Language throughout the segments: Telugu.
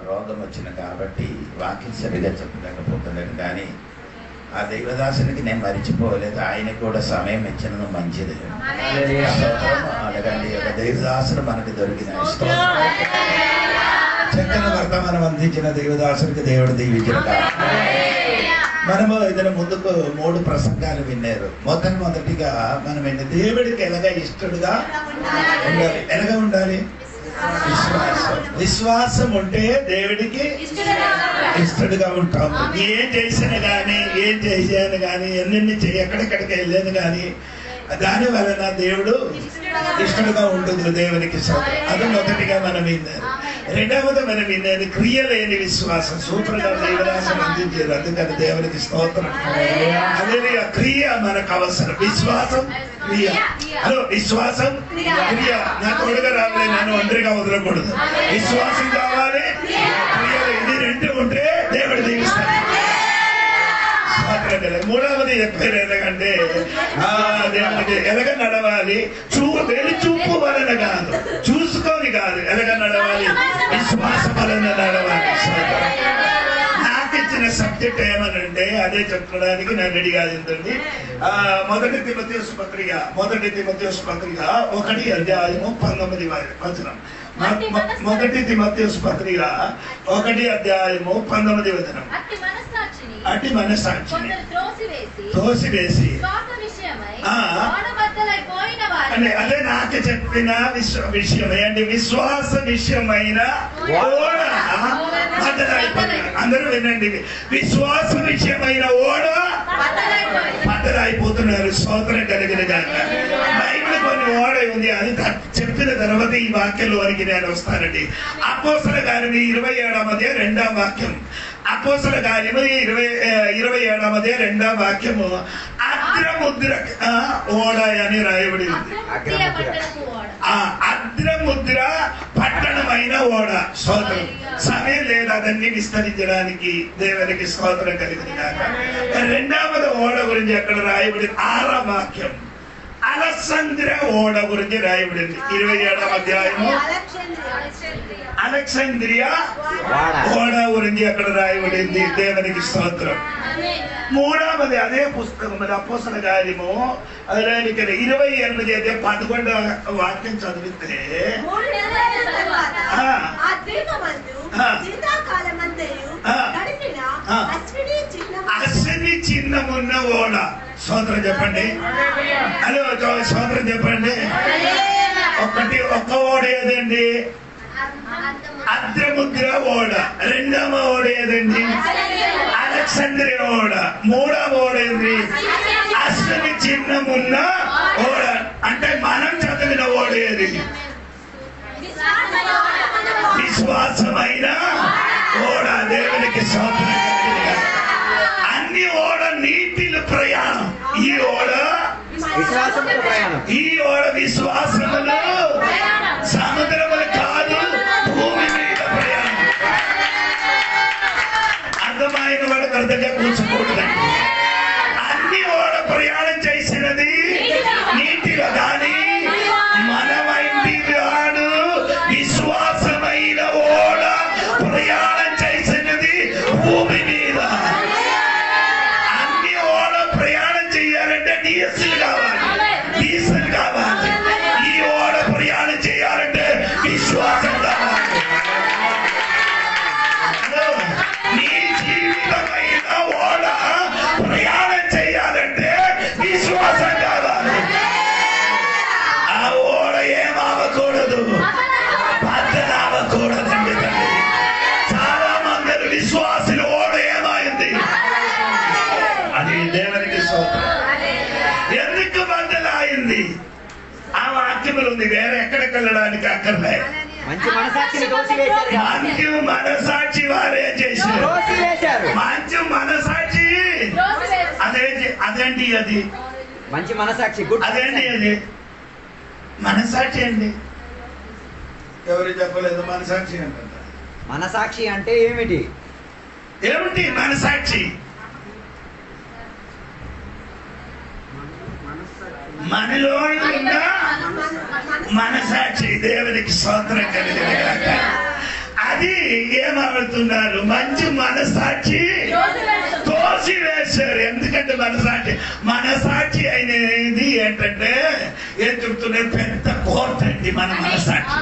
రోగం వచ్చిన కాబట్టి వాక్యం సరిగా చెప్పలేకపోతున్నాను. కానీ ఆ దైవదాసునికి నేను మరిచిపోలేదు. ఆయనకు కూడా సమయం ఇచ్చినది మంచిది. అడగండి, ఒక దైవదాసుడు మనకు దొరికిన చక్కని వర్తమానం అందించిన దైవదాసునికి దేవుడు దీవించిన. మనము ఇతను ముందుకు 3 ప్రసంగాలు విన్నారు. మొదటిగా మనం దేవుడికి ఎలాగ ఇష్టడుగా ఉండాలి. ఎలాగ ఉండాలి? విశ్వాసం ఉంటే దేవుడికి ఇష్టడుగా ఉంటాము. ఏం చేసాను కానీ ఎన్నెన్ని ఎక్కడెక్కడికి వెళ్ళాను కానీ దాని వలన దేవుడు ఇష్టడుగా ఉంటుంది దేవునికి. అది మొదటిగా మనం విన్నారు. రెండవది మనం విన్నది క్రియ లేని విశ్వాసం. సూపర్గా దైవదాసం అందించారు. అందుకని దేవునికి స్తోత్రం. అదే క్రియ మనకు అవసరం. విశ్వాసం క్రియ. హలో, విశ్వాసం క్రియ. నా తోడుగా రావాలి, నన్ను ఒంటరిగా వదలకూడదు. విశ్వాసం కావాలి, క్రియ. ఇది 2 ఉంటే దేవుడు దీవిస్తాడు. మూడవది చెప్పారు ఎలాగంటే ఎలాగ నడవాలి. చూపు వలన కాదు, చూసుకొని కాదు, ఎలాగ నడవాలి, విశ్వాసం వలన నడవాలి. నాకు ఇచ్చిన సబ్జెక్ట్ ఏమనంటే అదే చెప్పడానికి నేను రెడీగా ఉంటుంది. మొదటి తిమోథెయుసు పత్రిక 1 అధ్యాయము 19 వచనం. మొదటి తిమోథెయుసు పత్రిక 1 అధ్యాయము 19 వచనం. అట్టి మనస్సాక్షిని తోసివేసి అదే నాకు చెప్పిన విషయమే అంటే విశ్వాస విషయమైన ఓడ బద్దలైపోతున్నారు. అందరూ వినండి, విశ్వాస విషయమైన ఓడ బద్దలైపోతున్నారు. స్తోత్రం కలిగిన గాక. బైబిల్ కొన్ని ఓడ ఉంది, అది చెప్పిన తర్వాత ఈ వాక్యంలోనికి నేను వస్తానండి. అపోస్తలుల కార్యము 27వ అధ్యాయం 2వ వాక్యం. అపోస్తలుల కార్యము 27వ అధ్యాయం 2వ వాక్యము. అద్రముద్ర ఓడ అని రాయబడి ఉంది. అద్రముద్ర పట్టణమైన ఓడ. స్తోత్రం. సమయం లేదు అదన్నీ విస్తరించడానికి. దేవునికి స్తోత్రం కలిగింది కాక. 2వ ఓడ గురించి అక్కడ రాయబడి 6వ వాక్యం. అలెగ్జాంద్రియా ఓడ గురించి రాయబడింది 27వ అధ్యాయము. అలెగ్జాంద్రియా ఓడ గురించి అక్కడ రాయబడింది. దేవునికి స్తోత్రం. 3వది అదే పుస్తకం, అపోస్తలుల కార్యము 28 11వ వాక్యం చదివితే అశ్విని చిహ్నమున్న ఓడ. స్తోత్రం చెప్పండి. హలో, స్తోత్రం చెప్పండి. ఒక్క ఓడ ఏదండి? అద్రముద్ర ఓడ. 2వ ఓడ ఏదండి? అలెగ్జాంద్రియా ఓడ. 3వ ఓడ ఏంది? అశ్విని చిహ్నమున్న ఓడ. అంటే మనం చదివిన ఓడ ఏది? విశ్వాసమైన ఓడ. దేవునికి స్తోత్రం. అన్ని ఓడ నీటిలో ప్రయాణం. ఈ ఓడ విశ్వాసములో ప్రయాణం. ఈ ఓడ విశ్వాసములో సముద్రములు కాదు, భూమి మీద ప్రయాణం. అర్థమైన వాడు అర్థంగా కూర్చోకూడదండి. అన్ని ఓడ ప్రయాణం చేసినది నీటిలో, కానీ మనమైంది వాడు విశ్వాసమైన ఓడ ప్రయాణం చేసినది భూమి మీద. అన్ని ఓడ ప్రయాణం చేయాలంటే డీజిల్ కావాలి. ఈ ఓడ ప్రయాణం చేయాలంటే విశ్వాసం కావాలి. నీ జీవితమైన ఓడ ప్రయాణం చేయాలంటే విశ్వాసం కావాలి. ఆ ఓడ ఏమవకూడదు, బద్దలవ్వకూడదండి. చాలా మంది విశ్వాసుల ఓడ ఏమైంది? అది దేవునికి స్తోత్రం. ఎందుకు బద్దలైంది? ఆ వాక్యములు ఉంది. వేరే ఎక్కడికి వెళ్ళడానికి అక్కర్లే. మంచి మనసాక్షి వారే చేశారు. మంచి మనసాక్షి అదేంటి? అది మంచి మనసాక్షి. అదేంటి? అది మనసాక్షి అండి. ఎవరు చెప్పలేదు మనసాక్షి అంటే? మనసాక్షి అంటే ఏమిటి? మనసాక్షి? మనలో ఉన్న మనసాక్షి. దేవునికి స్తోత్రం కలిగిన గాక. అది ఏమవుతున్నారు, మంచి మనసాక్షి తోసివేశారు. ఎందుకంటే మనసాక్షి అనేది ఏంటంటే ఏం చెప్తున్నారు, పెద్ద కోర్త అండి మన మనసాక్షి.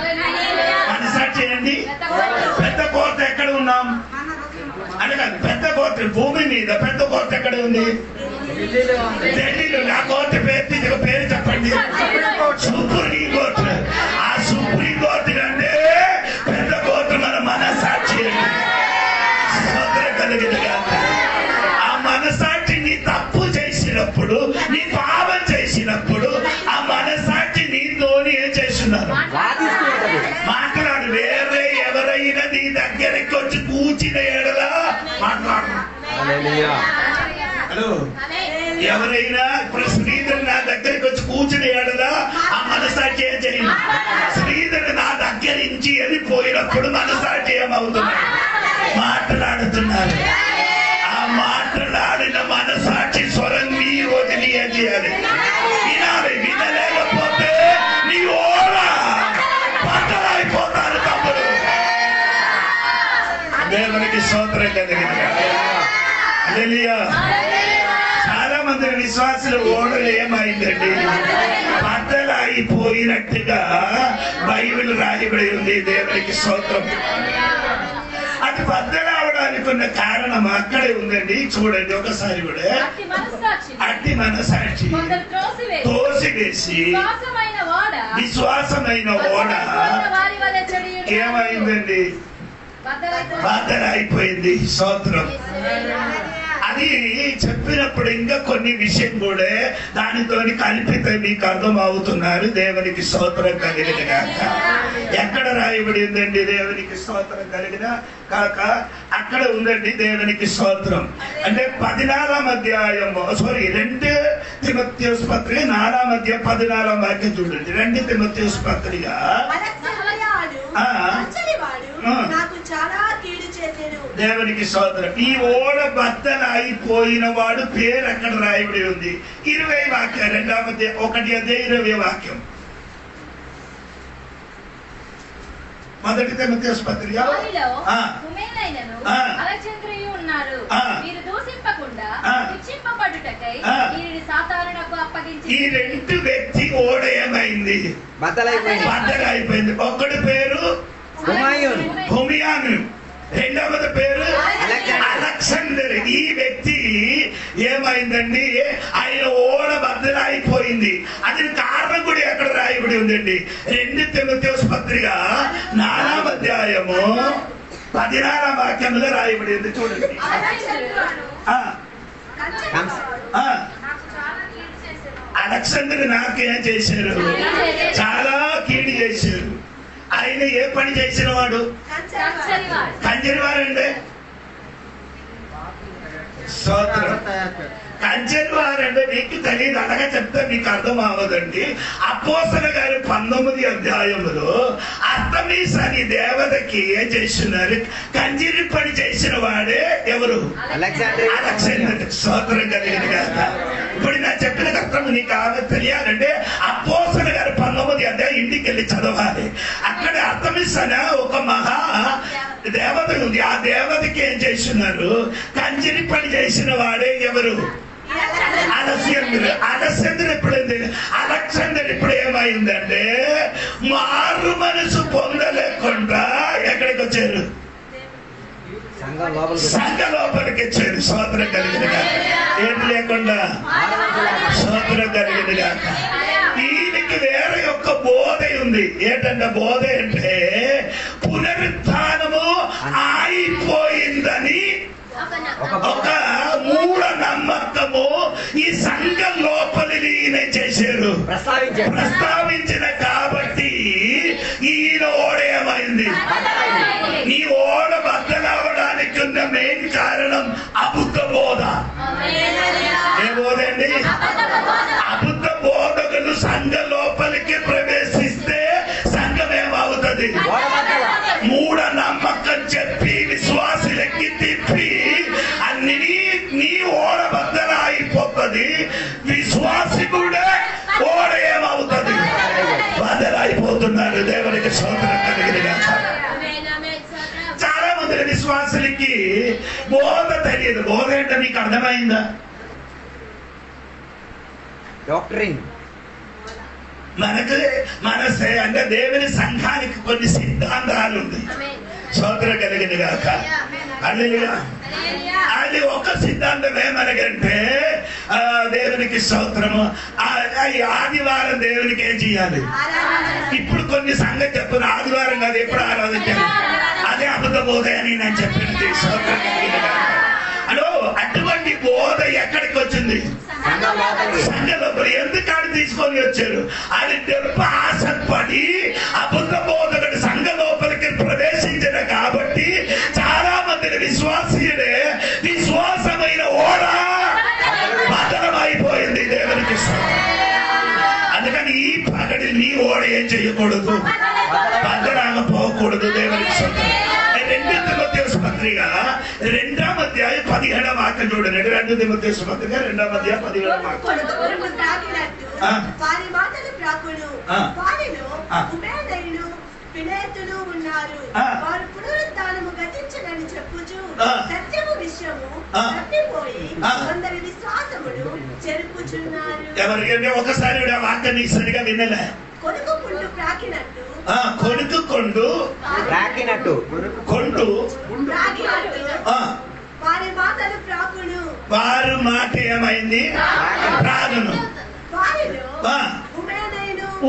మనసాక్షి ఏంటి? పెద్ద కోర్త ఎక్కడ ఉన్నాం అంటే కాదు, పెద్ద కోర్త భూమి మీద పెద్ద కోర్త ఎక్కడ ఉంది? ఢిల్లీలో. ఆ కోర్టు పేరు చెప్పండి. Supreme court. ఆ సుప్రీం కోర్టు కంటే పెద్ద కోర్టు మన మనసాక్షి. ఆ మనసాక్షి నీ తప్పు చేసినప్పుడు, నీ పాపం చేసినప్పుడు ఆ మనసాక్షి నీతోని ఏం చేస్తున్నారు, మాట్లాడు. వేరే ఎవరైనా నీ దగ్గరికి వచ్చి కూర్చిన ఎడలా మాట్లాడు. హలో, ఎవరైనా ఇప్పుడు శ్రీధర్ నా దగ్గరికి వచ్చి కూర్చుని ఏడదా ఆ మనసాక్షి ఏం చేయండి. శ్రీధర్ నా దగ్గర నుంచి వెళ్ళిపోయినప్పుడు మనసాక్షి ఏమవుతున్నారు, మాట్లాడుతున్నారు. ఆ మాట్లాడిన మనసాక్షి స్వరం నీ రోజు నీ ఏం చేయాలి, వినాలి. వినలేకపోతే నీ ఓరా బట్టలైపోతారు తమ్ముడు. దేవునికి స్తోత్రం కలిగింది. హల్లెలూయా. చాలా మంది విశ్వాసులు ఓడలు ఏమైందండి, బట్టలు అయిపోయినట్టుగా బైబిల్ రాయబడి ఉంది. దేవునికి స్తోత్రం. అది బద్దలు అవడానికి ఉన్న కారణం అక్కడే ఉందండి. చూడండి ఒకసారి కూడా. అట్టి మనసాక్షి తోసివేసి విశ్వాసమైన ఓడ ఏమైందండి, బద్దలు అయిపోయింది. స్తోత్రం. అది చెప్పినప్పుడు ఇంకా కొన్ని విషయం కూడా దానితో కలిపితే మీకు అర్థం అవుతున్నారు. దేవునికి స్తోత్రం కలిగిన కాక. ఎక్కడ రాయబడి ఉందండి దేవునికి స్తోత్రం కలిగిన కాక? అక్కడ ఉందండి దేవునికి స్తోత్రం. అంటే 14వ అధ్యాయం, 2 తిమోథెయుసు పత్రిక 4వ అధ్యాయం 14వ వాక్యం చూడండి. 2 తిమోథెయుసు పత్రిక. దేవునికి స్తోత్రం. ఈ ఓడ బద్దలు అయిపోయిన వాడు పేరు అక్కడ రాయబడి ఉంది. 20 వాక్యం, 2వ అధ్యాయం 1 అధ్యాయం 20 వాక్యం. 1 తిమోథెయుసు పత్రిక. ఈ 2 వ్యక్తి ఓడ ఏమైంది, బద్దలైపోయింది. ఒకటి పేరు హుమయాను, రెండవది పేరు అలెగ్జాండర్. ఈ వ్యక్తి ఏమైందండి, ఆయన ఓడ బద్దలైపోయింది. అది కారణం కూడా ఎక్కడ రాయబడి ఉందండి. 2 తిమోథెయుసు పత్రిక 4వ అధ్యాయము 14వ వాక్యంలో రాయబడి ఉంది. చూడండి. అలెగ్జాండర్ నాకేం చేశారు, చాలా కీడు చేశారు. ఆయన ఏ పని చేసిన వాడు, కంచెరివారండి. కంచెరివారంటే మీకు తెలియదు, అనగా చెప్తే మీకు అర్థం అవ్వదండి. అపోస్తలుల గారు 19వ అధ్యాయంలో అర్తెమిస్ అని దేవతకి ఏం చేస్తున్నారు, కంచెరి పని చేసిన వాడే ఎవరు, అలెగ్జాండర్. స్తోత్రం కలిగిన కదా. ఇప్పుడు నా చెప్పిన అర్థం నీకు తెలియాలంటే అపోస్తలుల గారు 19వ అధ్యాయం ఇంటికి వెళ్ళి చదవాలి. అక్కడ అర్తెమిస్ అనే ఒక మహా దేవత ఉంది. ఆ దేవతకి ఏం చేస్తున్నారు, కంచెరి పని చేసిన వాడే ఎవరు, అలెగ్జాండర్. ఎప్పుడైంది, అలెగ్జాండర్ ఇప్పుడు ఏమైందంటే మారు మనసు పొందలేకుండా ఎక్కడికి వచ్చారు, సంఘ లోపలికి వచ్చారు. స్తోత్రం కలిగిన ఏంటి లేకుండా స్తోత్రం కలిగిన కాక. దీనికి వేరే ఒక బోధ ఉంది. ఏంటంటే బోధ అంటే పునరుత్థానము అయిపోయిందని ఒక మూఢ నమ్మకము ఈ సంఘ లోపలి ఈయన చేశారు, ప్రస్తావించిన. కాబట్టి ఈయన ఓడ ఏమైంది, నీ ఓడ బద్దలవడానికి ఉన్న మెయిన్ కారణం అబద్ధ బోధ. ఏ బోధ అండి, అబద్ధ బోధకులు సంఘ లోపలికి ప్రవేశిస్తే సంఘం ఏమవుతుంది, మూఢ నమ్మకం చెప్పి విశ్వాసులకి తిప్పి అన్ని నీ ఓడ బద్దల అయిపోతుంది. విశ్వాసి కూడా ఓడ ఏమవుతుంది, బద్దలైపోతున్నారు. దేవునికి స్తోత్రం కలిగిన విశ్వాసులకి బోధ తెలియదు. బోధ ఏంటో మీకు అర్థమైందా? డాక్టరింగ్. మనకు అంటే దేవుని సంఘానికి కొన్ని సిద్ధాంతాలు ఉన్నాయి. స్తోత్రం కలిగింది కాక. హల్లెలూయా. అది ఒక సిద్ధాంతం ఏమనగంటే దేవునికి స్తోత్రము, ఆదివారం దేవునికి ఏం చేయాలి? ఇప్పుడు కొన్ని సంగతి చెప్తున్నా, ఆదివారం కాదు ఎప్పుడు ఆరాధించాలి, అదే అబద్ధ బోధ అని నేను చెప్పింది. స్తోత్రం కలిగింది కాక. హలో, అటువంటి బోధ ఎక్కడికి వచ్చింది? సంఘంలో. ఎందుకని తీసుకొని వచ్చారు? అది దెబ్బ ఆశపడి అబద్ధ బోధకుడు సంఘ లోపలికి ప్రవేశించిన కాబట్టి చాలా మంది విశ్వాసీయుడే విశ్వాసమైన ఓడ భద్రమైపోయింది. దేవునికి అందుకని ఈ పగడి నీ ఓడ ఏం చేయకూడదు, భద్రంగా పోకూడదు. దేవునికి రెండో తిమోథెయుసు పత్రిక 2వ అధ్యాయం 17వ వాక్యం చూడండి. 2 తిమోథెయుసు పత్రిక 2వ అధ్యాయం 17వ వాక్యం. ఎవరికైనా ఒకసారి వాక్యాన్ని సరిగా వినలే. కొడుకు కొండు ప్రాకినట్టు కొండు వారు మాట ఏమైంది? ప్రాగును.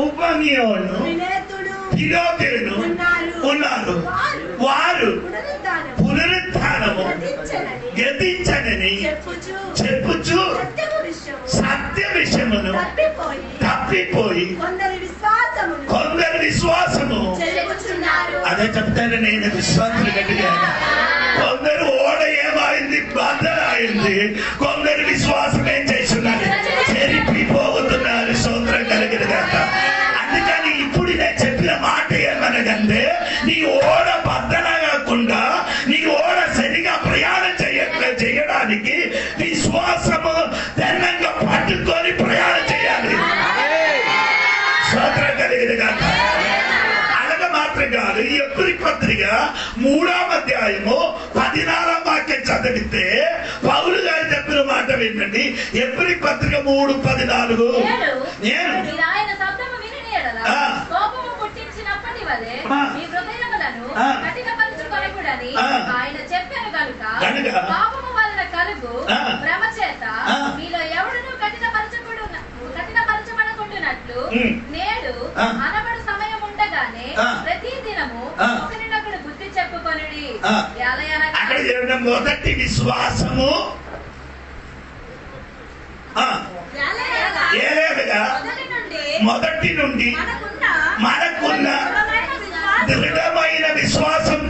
ఉపమేయును ఫిలోతేయును ఉన్నారు. వారు పునరుత్థానము గతించనని చెప్పుచు సత్య విషయమును తప్పిపోయి కొందరు విశ్వాసము. అదే చెప్తాను నేను, విశ్వాసులు గట్టిగా. కొందరు ఓడ ఏమైంది? బద్దలైంది. కొందరు విశ్వాసం ఏం చేస్తున్నారు? చెరిపిపోతున్నారు. స్తోత్రం కలిగిన గాక. అందుకని ఇప్పుడు నేను చెప్పిన మాట ఏమనగంటే, నీ ఓడ బద్దల కాకుండా నీ ఓడ సరిగా ప్రయాణం చేయడానికి విశ్వాసము ధనంగా పట్టుకొని ప్రయాణం చేయాలి. స్తోత్రం కలిగిన గాక. అలాగే మాత్రం కాదు. ఎబ్రీ పత్రిక 3వ అధ్యాయము 14వ వాక్యం చదివితే పౌలు గారు చెప్పిన మాట ఏంటండి? ఎబ్రీ పత్రిక 3:14. నేను ఆయన చెప్పాను కనుక పాపము వలన కలుగు భ్రమ చేత మీలో ఎవడును కఠినపరచబడకుండానట్లు నేడు అనబడు సమయం ఉండగానే ప్రతి దినము ఒకరినొకడు బుద్ధి చెప్పుకొనుడి. మొదటి విశ్వాసము మొదటి నుండి మనకున్న దృఢమైన విశ్వాసం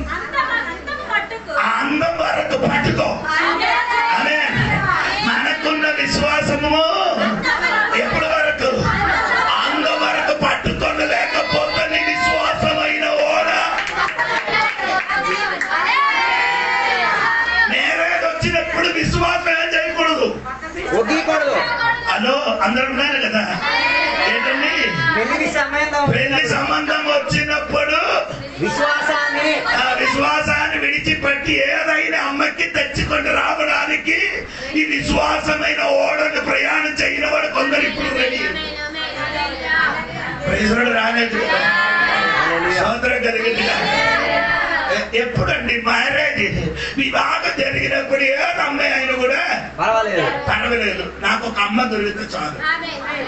అందం వరకు పట్టుకో. మనకున్న విశ్వాసము ఎప్పుడు వరకు? అందం వరకు పట్టుకొని, లేకపోతే నీ విశ్వాసమైన ఓడ నేరేదొచ్చినప్పుడు విశ్వాసం ఏం చేయకూడదు, హలో అందరు ఉన్నారు కదా. ఏంటండి? పెళ్లి సంబంధం వచ్చినప్పుడు విశ్వాసాన్ని విడిచిపెట్టి ఏదైనా అమ్మకి తెచ్చుకొని రావడానికి ఈ విశ్వాసమైన ఓడను ప్రయాణం చేయని వాడు కొందరు ఇప్పుడు రెడీ. ప్రైజుడు రాలేదు. సోదరం కలిగింది. ఎప్పుడండి మ్యారేజ్ వివాహం జరిగినప్పుడు ఏదో అమ్మాయి అయినా కూడా పర్వాలేదు, నాకు ఒక అమ్మ దొరికితే చాలు,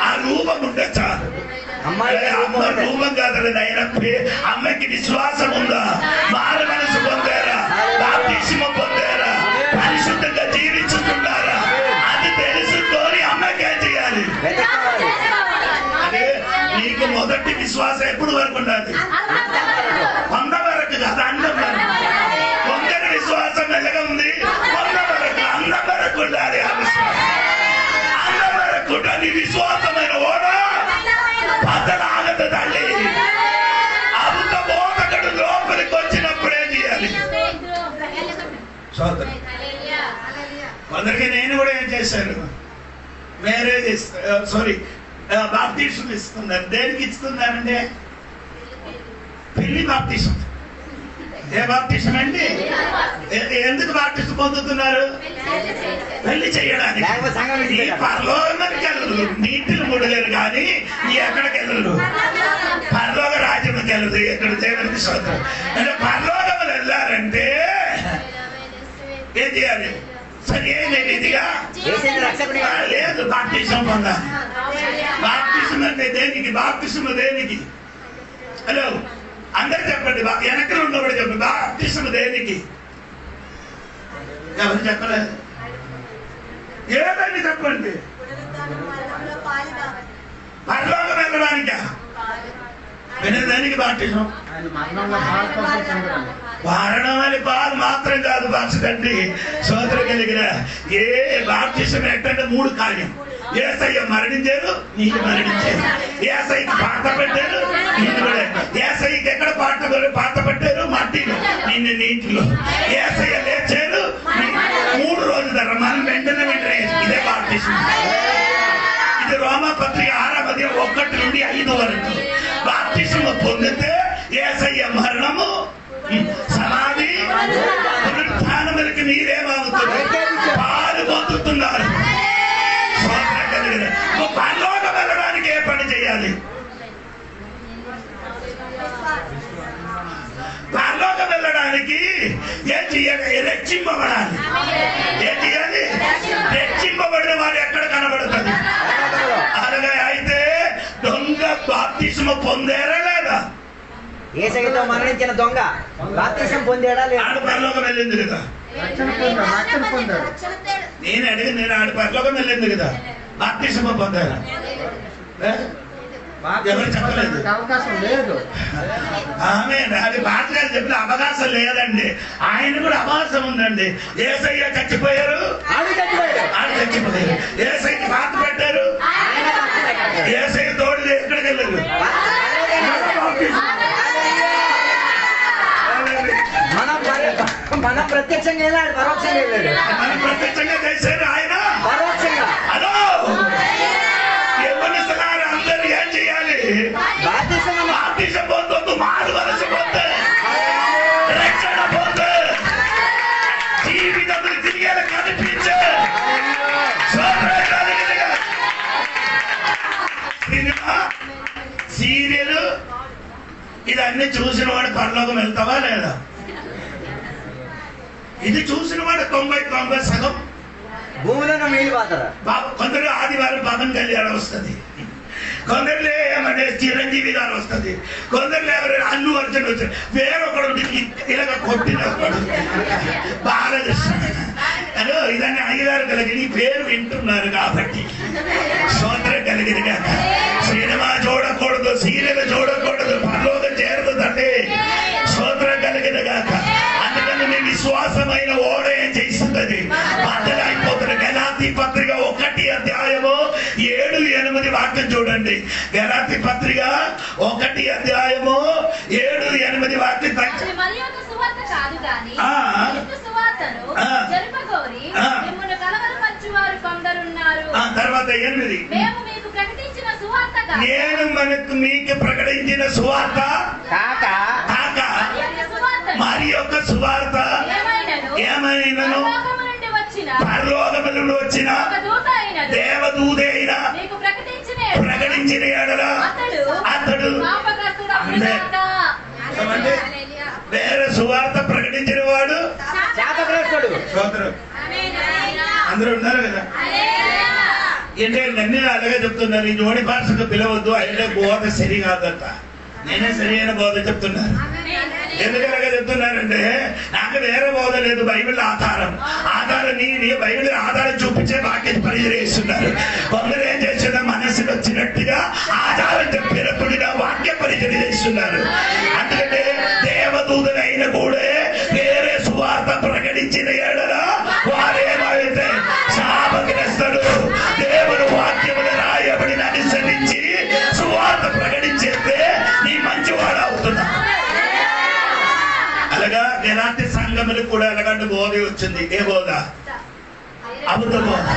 ఆ రూపం ఉంటే చాలు. అమ్మ రూపం కాదు అయినా అమ్మకి విశ్వాసం ఉందా? మారు మనసు పొందారా? బాప్తిస్మం పొందారా? పరిశుద్ధంగా జీవించుతున్నారా? అది తెలుసుకొని అమ్మకి ఏం చేయాలి? అదే నీకు మొదటి విశ్వాసం ఎప్పుడు వరకు ఉండాలి? వంద వరకు కాదు, అందం వరకు. కొందరి విశ్వాసం ఎలాగా ఉంది? వంద వరకు, అందం వరకు ఉండాలి. ఆ విశ్వాసం అందం వరకు ఉండాలి. విశ్వాసమైన ఓడ బద్దలాగదు తల్లి. అబద్ధ బోధకుడు లోపలికి వచ్చినప్పుడు ఏం చేయాలి? కొందరికి నేను కూడా ఏం చేశాను, మ్యారేజ్ బాప్టిజం ఇస్తున్నారు. దేనికి ఇస్తున్నారంటే పెళ్లి బాప్టిజం. ఏ బాప్టిజం అండి? ఎందుకు బాప్టిస్ట్ పొందుతున్నారు? పెళ్లి చేయడానికి. ఈ పరలోకానికి వెళ్ళరు, నీటిని ముడలేరు కానీ ఎక్కడికి వెళ్ళరు, పరలోక రాజ్యంకి వెళ్ళదు. ఎక్కడ దేవునికి స్తోత్రం. అంటే పరలోకములు వెళ్ళారంటే ఏం చేయాలి? సరే రీతిగా లేదు బాప్టిజం పొందాలి. బాప్టిజం అంటే దేనికి? బాప్టిజం దేనికి? హలో అందరు చెప్పండి, వెనకలు ఉన్నవాడు చెప్పండి, బాప్టిజం దేనికి? ఎవరు చెప్పలేదు? ఏదని చెప్పండి. పరలోకం వెళ్ళడానికా? దానికి బాప్టిజం మరణం అని పాలు మాత్రం కాదు బాక్సండి. సోదరు కలిగిన ఏ బాప్టిజం ఎట్టంటే 3 కార్యం. యేసయ్య మరణించారు, నీళ్ళు మరణించారు. యేసయ్యకి పాత పెట్టారు, నీళ్ళు కూడా. యేసయ్యకి ఎక్కడ పాత పెట్టారు? మట్టిలో, నిన్ను నీటిలో. యేసయ్య లేచారు 3 రోజుల తర్వాత మనం వెంటనే ఇదే బాప్టిజం. ఇది రోమపత్రిక 6:1 నుండి 5 వరకు. బాప్టిజం పొందితే యేసయ్య మరణము, సమాధి, పునరుత్థానములకు మీరేమవుతుంది? పాలు పొందుతున్నారు. పరలోకం వెళ్ళడానికి ఏ పని చేయాలి? పరలోకం వెళ్ళడానికి ఏం చేయాలి? రక్షింపబడాలి. ఏం చేయాలి? రక్షింపబడిన వాడు ఎక్కడ కనబడుతుంది? అలాగే అయితే దొంగ బాప్తిస్మ పొందారా లేదా? యేసయ్యతో మరణించిన దొంగ బాప్తిసం పొందాడా లేదా? ఆడ పరలోకం వెళ్ళింది కదా. నేను అడిగి నేను ఆడ పరలోకం వెళ్ళింది కదా. బాప్తిసం పొందారా? ఎవరు చెప్పలేదు. అవకాశం లేదు. ఆమె అది బాగా చెప్పిన అవకాశం లేదండి. ఆయన కూడా అవకాశం ఉందండి. యేసయ్య చచ్చిపోయారు, ఆడు చచ్చిపోయారు. యేసయ్యకి పాత పెట్టారు, యేసయ్య తోడు ఎక్కడికి వెళ్ళారు? మనం ప్రత్యక్షంగా వెళ్ళాడు, పరోక్షంగా వెళ్ళాడు. మనం ప్రత్యక్షంగా చేశారు, ఆయన పరోక్షంగా. హలో ఎవరిస్తున్నారు? అందరూ ఏం చేయాలి? బాప్తిసం పొందొద్దు, మారు మనసు పొందు, రక్షణ పొందు, జీవితం తిరిగేలా కనిపించే సినిమా, సీరియల్ ఇదన్నీ చూసిన వాడు పరలోకం వెళ్తావా లేదా? ఇది చూసిన వాడు 90 సగం భూమిలో మిగిలిపోతారు. కొందరు ఆదివారం పవన్ కళ్యాణ్ వస్తుంది, కొందరు ఏమంటే చిరంజీవి గారు వస్తుంది, కొందరు ఎవరు అల్లు అర్జున్ వచ్చారు, వేరొకడు ఇలాగ కొట్టినప్పుడు బాలకృష్ణ. హలో ఇదాన్ని అయ్యగారు కలిగి పేరు వింటున్నారు కాబట్టి స్తోత్రం కలిగింది కాక. సినిమా చూడకూడదు, సీరియల్ చూడకూడదు, పరలోకం చేరుతుందండి. స్తోత్రం కలిగింది కాక. అందుకని మీ విశ్వాసమైన ఓడ ఏం చేస్తుంది? బద్దలైపోతుంది. గలాతీ పత్రిక 1:7-8 వాక్యం చూడండి. గలాతీ పత్రిక 1:7-8 వాక్యం. తర్వాత 8 నేను మనకు మీకు ప్రకటించిన సువార్త కాక మరి యొక్క సువార్త ఏమైనను పరలోకము నుండి వచ్చిన దేవదూత అయిన ప్రకటించిన ఎడల అతడు వేరే సువార్త ప్రకటించిన వాడు అందరూ ఉన్నారు కదా. ఏంటంటే నన్ను అలాగే చెప్తున్నారు, ఈ జోడి భాషకు పిలవద్దు, అయితే బోధ సరి కాదట. నేనే సరైన బోధ చెప్తున్నాను. ఎందుకలాగా చెప్తున్నారంటే నాకు వేరే బోధ లేదు. బైబిల్ ఆధారం నీ బైబిల్ ఆధారం చూపించే వాక్యం పరిచయిస్తున్నారు. కొందరు ఏం చేస్తున్నా మనసుకు వచ్చినట్టుగా ఆధారం చెప్పినప్పుడుగా వాక్య పరిచయం చేస్తున్నారు. అందుకంటే దేవదూతనైన కూడా వేరే సువార్త ప్రకటించిన ఎడల వారేమైతే శాపగ్రస్తుడు. దేవుడు వాక్యములు రాయబడిన అనుసరించి సువార్త ప్రకటించేస్తే నీ మంచివాడు అవుతున్నా. అలాగా గలాతీ సంఘములు కూడా ఎలాగంటే బోధ వచ్చింది. ఏ బోధ? అబద్ధ బోధ.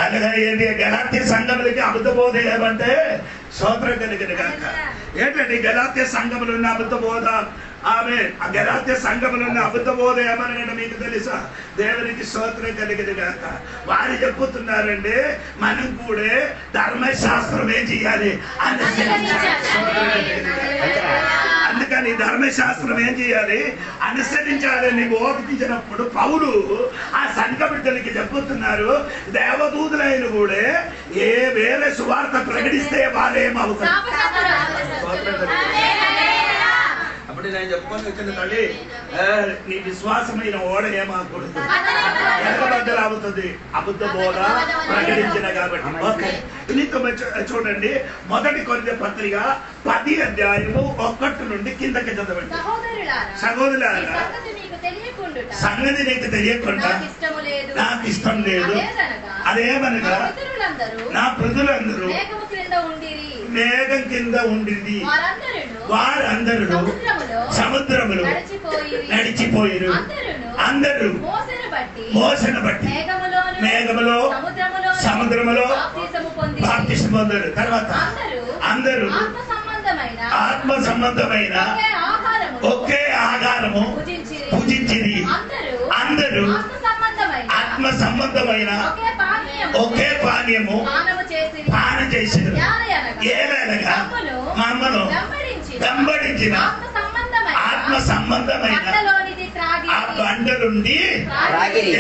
అలాగా ఏంటి గలాతీ సంఘములకి అబద్ధ బోధ ఏమంటే స్తోత్రం కలిగిన కాక. ఏంటంటే గలాతీ సంఘములు ఉన్న అబద్ధ బోధ ఆమె ఆ గలాత్య సంఘములను అబద్ధ బోధ ఏమనగా మీకు తెలుసా? దేవునికి స్తోత్రం కలిగింది గాక. వారు చెప్పుతున్నారండి మనం కూడా ధర్మశాస్త్రం ఏం చేయాలి, అందుకని ధర్మశాస్త్రం ఏం చేయాలి, అనుసరించాలని బోధించినప్పుడు పౌలు ఆ సంఘ బిడ్డలకి చెప్పుతున్నారు, దేవదూతులైన కూడా ఏ వేరే సువార్త ప్రకటిస్తే వారేమవుతారు. అప్పుడు నేను చెప్పుకొని వచ్చిన తల్లి, నీ విశ్వాసమైన ఓడ ఏమాకూడదు, ఎరగబద్దలు అవుతుంది అబద్ధ బోధ ప్రకటించిన కాబట్టి. ఓకే, ఇంకా చూడండి, మొదటి కొరింథీ పత్రిక 10 అధ్యాయము 1 నుండి కిందకి చదవండి. సహోదరులారా, సంగతి నీకు తెలియకుండా నాకు ఇష్టం లేదు. అదేమనగా నా ప్రజలందరూ మేఘం కింద ఉండింది, వారందరూ సముద్రములో నడిచిపోయిరు, అందరూ మోసను బట్టి మేఘములో సముద్రములో బాప్తిస్మం పొందారు. తర్వాత అందరూ ఆత్మ సంబంధమైన ఒకే ఆహారము భుజించిరి, అందరూ ఆత్మ సంబంధమైన ఒకే పానీయము పానం చేసిరు. ఏలనగా మమ్మను వెంబడించిన ఆత్మ సంబంధమైన ఆ బండలుండి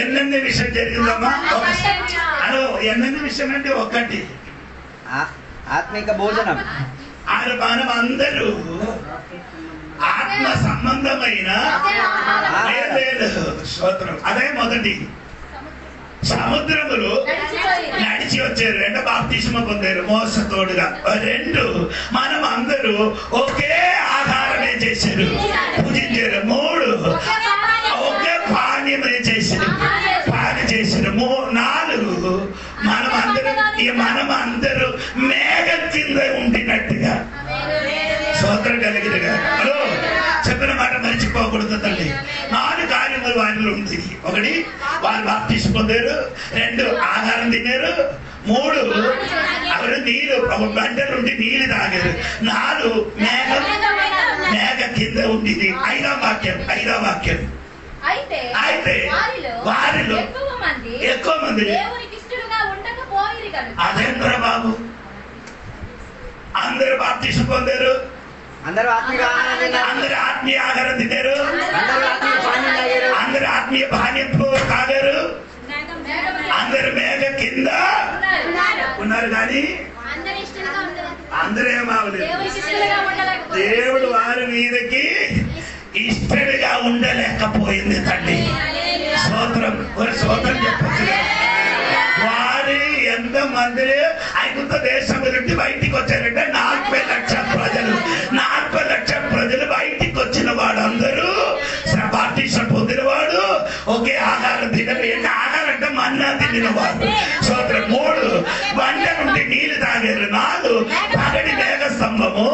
ఎన్నెన్ని విషయం జరిగిందమ్మా? ఎన్నెన్ని విషయం అంటే ఒకటి ఆత్మిక భోజనం. మనం అందరూ ఆత్మ సంబంధమైన స్తోత్రం. అదే మొదటి. సముద్రములు నడిచి వచ్చారు, 2 బాప్తిస్మ పొందారు మోసతోడుగా. 2 మనం అందరూ ఒకే ఆహారమే చేశారు, పూజించారు. 3 ఒకే పానీయమే చేశారు, పాని చేశారు. 4 మనం అందరూ మేఘం కింద ఉండినట్టుగా స్తోత్రం కలిగినగా. హలో, చెప్పిన మాట మర్చిపోకూడదు తల్లి. 4 కార్యములు వారిలో ఉంది. 1 వారు బాప్తిస్మ పొందారు, 2 ఆహారం తిన్నారు, 3 ఎవరు నీళ్ళు గంటలుండి నీళ్ళు తాగారు, 4 మేఘ కింద ఉండింది. 5వ వాక్యం అయితే వారిలో ఎక్కువ మంది అదేంద్ర బాబు అందరూ బాప్తిస్మ పొందారు, అందరూ ఆత్మీయ ఆహారం తిన్నారు, అందరూ ఆత్మీయ పానీయం తాగారు, అందరు మేఘ కింద ఉన్నారు. కానీ అందరూ ఏమవలేదు. దేవుడు వారి మీదకి ఇష్టడుగా ఉండలేకపోయింది తల్లి. స్తోత్రం. స్తోత్రం చెప్పచ్చు. వారు ఎంతమంది ఐగుప్తు దేశం నుండి బయటికి వచ్చారంటే 40 లక్షల ప్రజలు. 40 లక్షల ప్రజలు బయటికి వచ్చిన వాళ్ళందరూ బాప్తిస్మం పొందినవాడు, ఒకే ఆహారం తినరు. ఆహారం అంటే మన్నా తినవాడు. స్తోత్రం. 3 బండ నుండి నీళ్లు తాగారు. 4 పగటి మేఘ స్తంభము,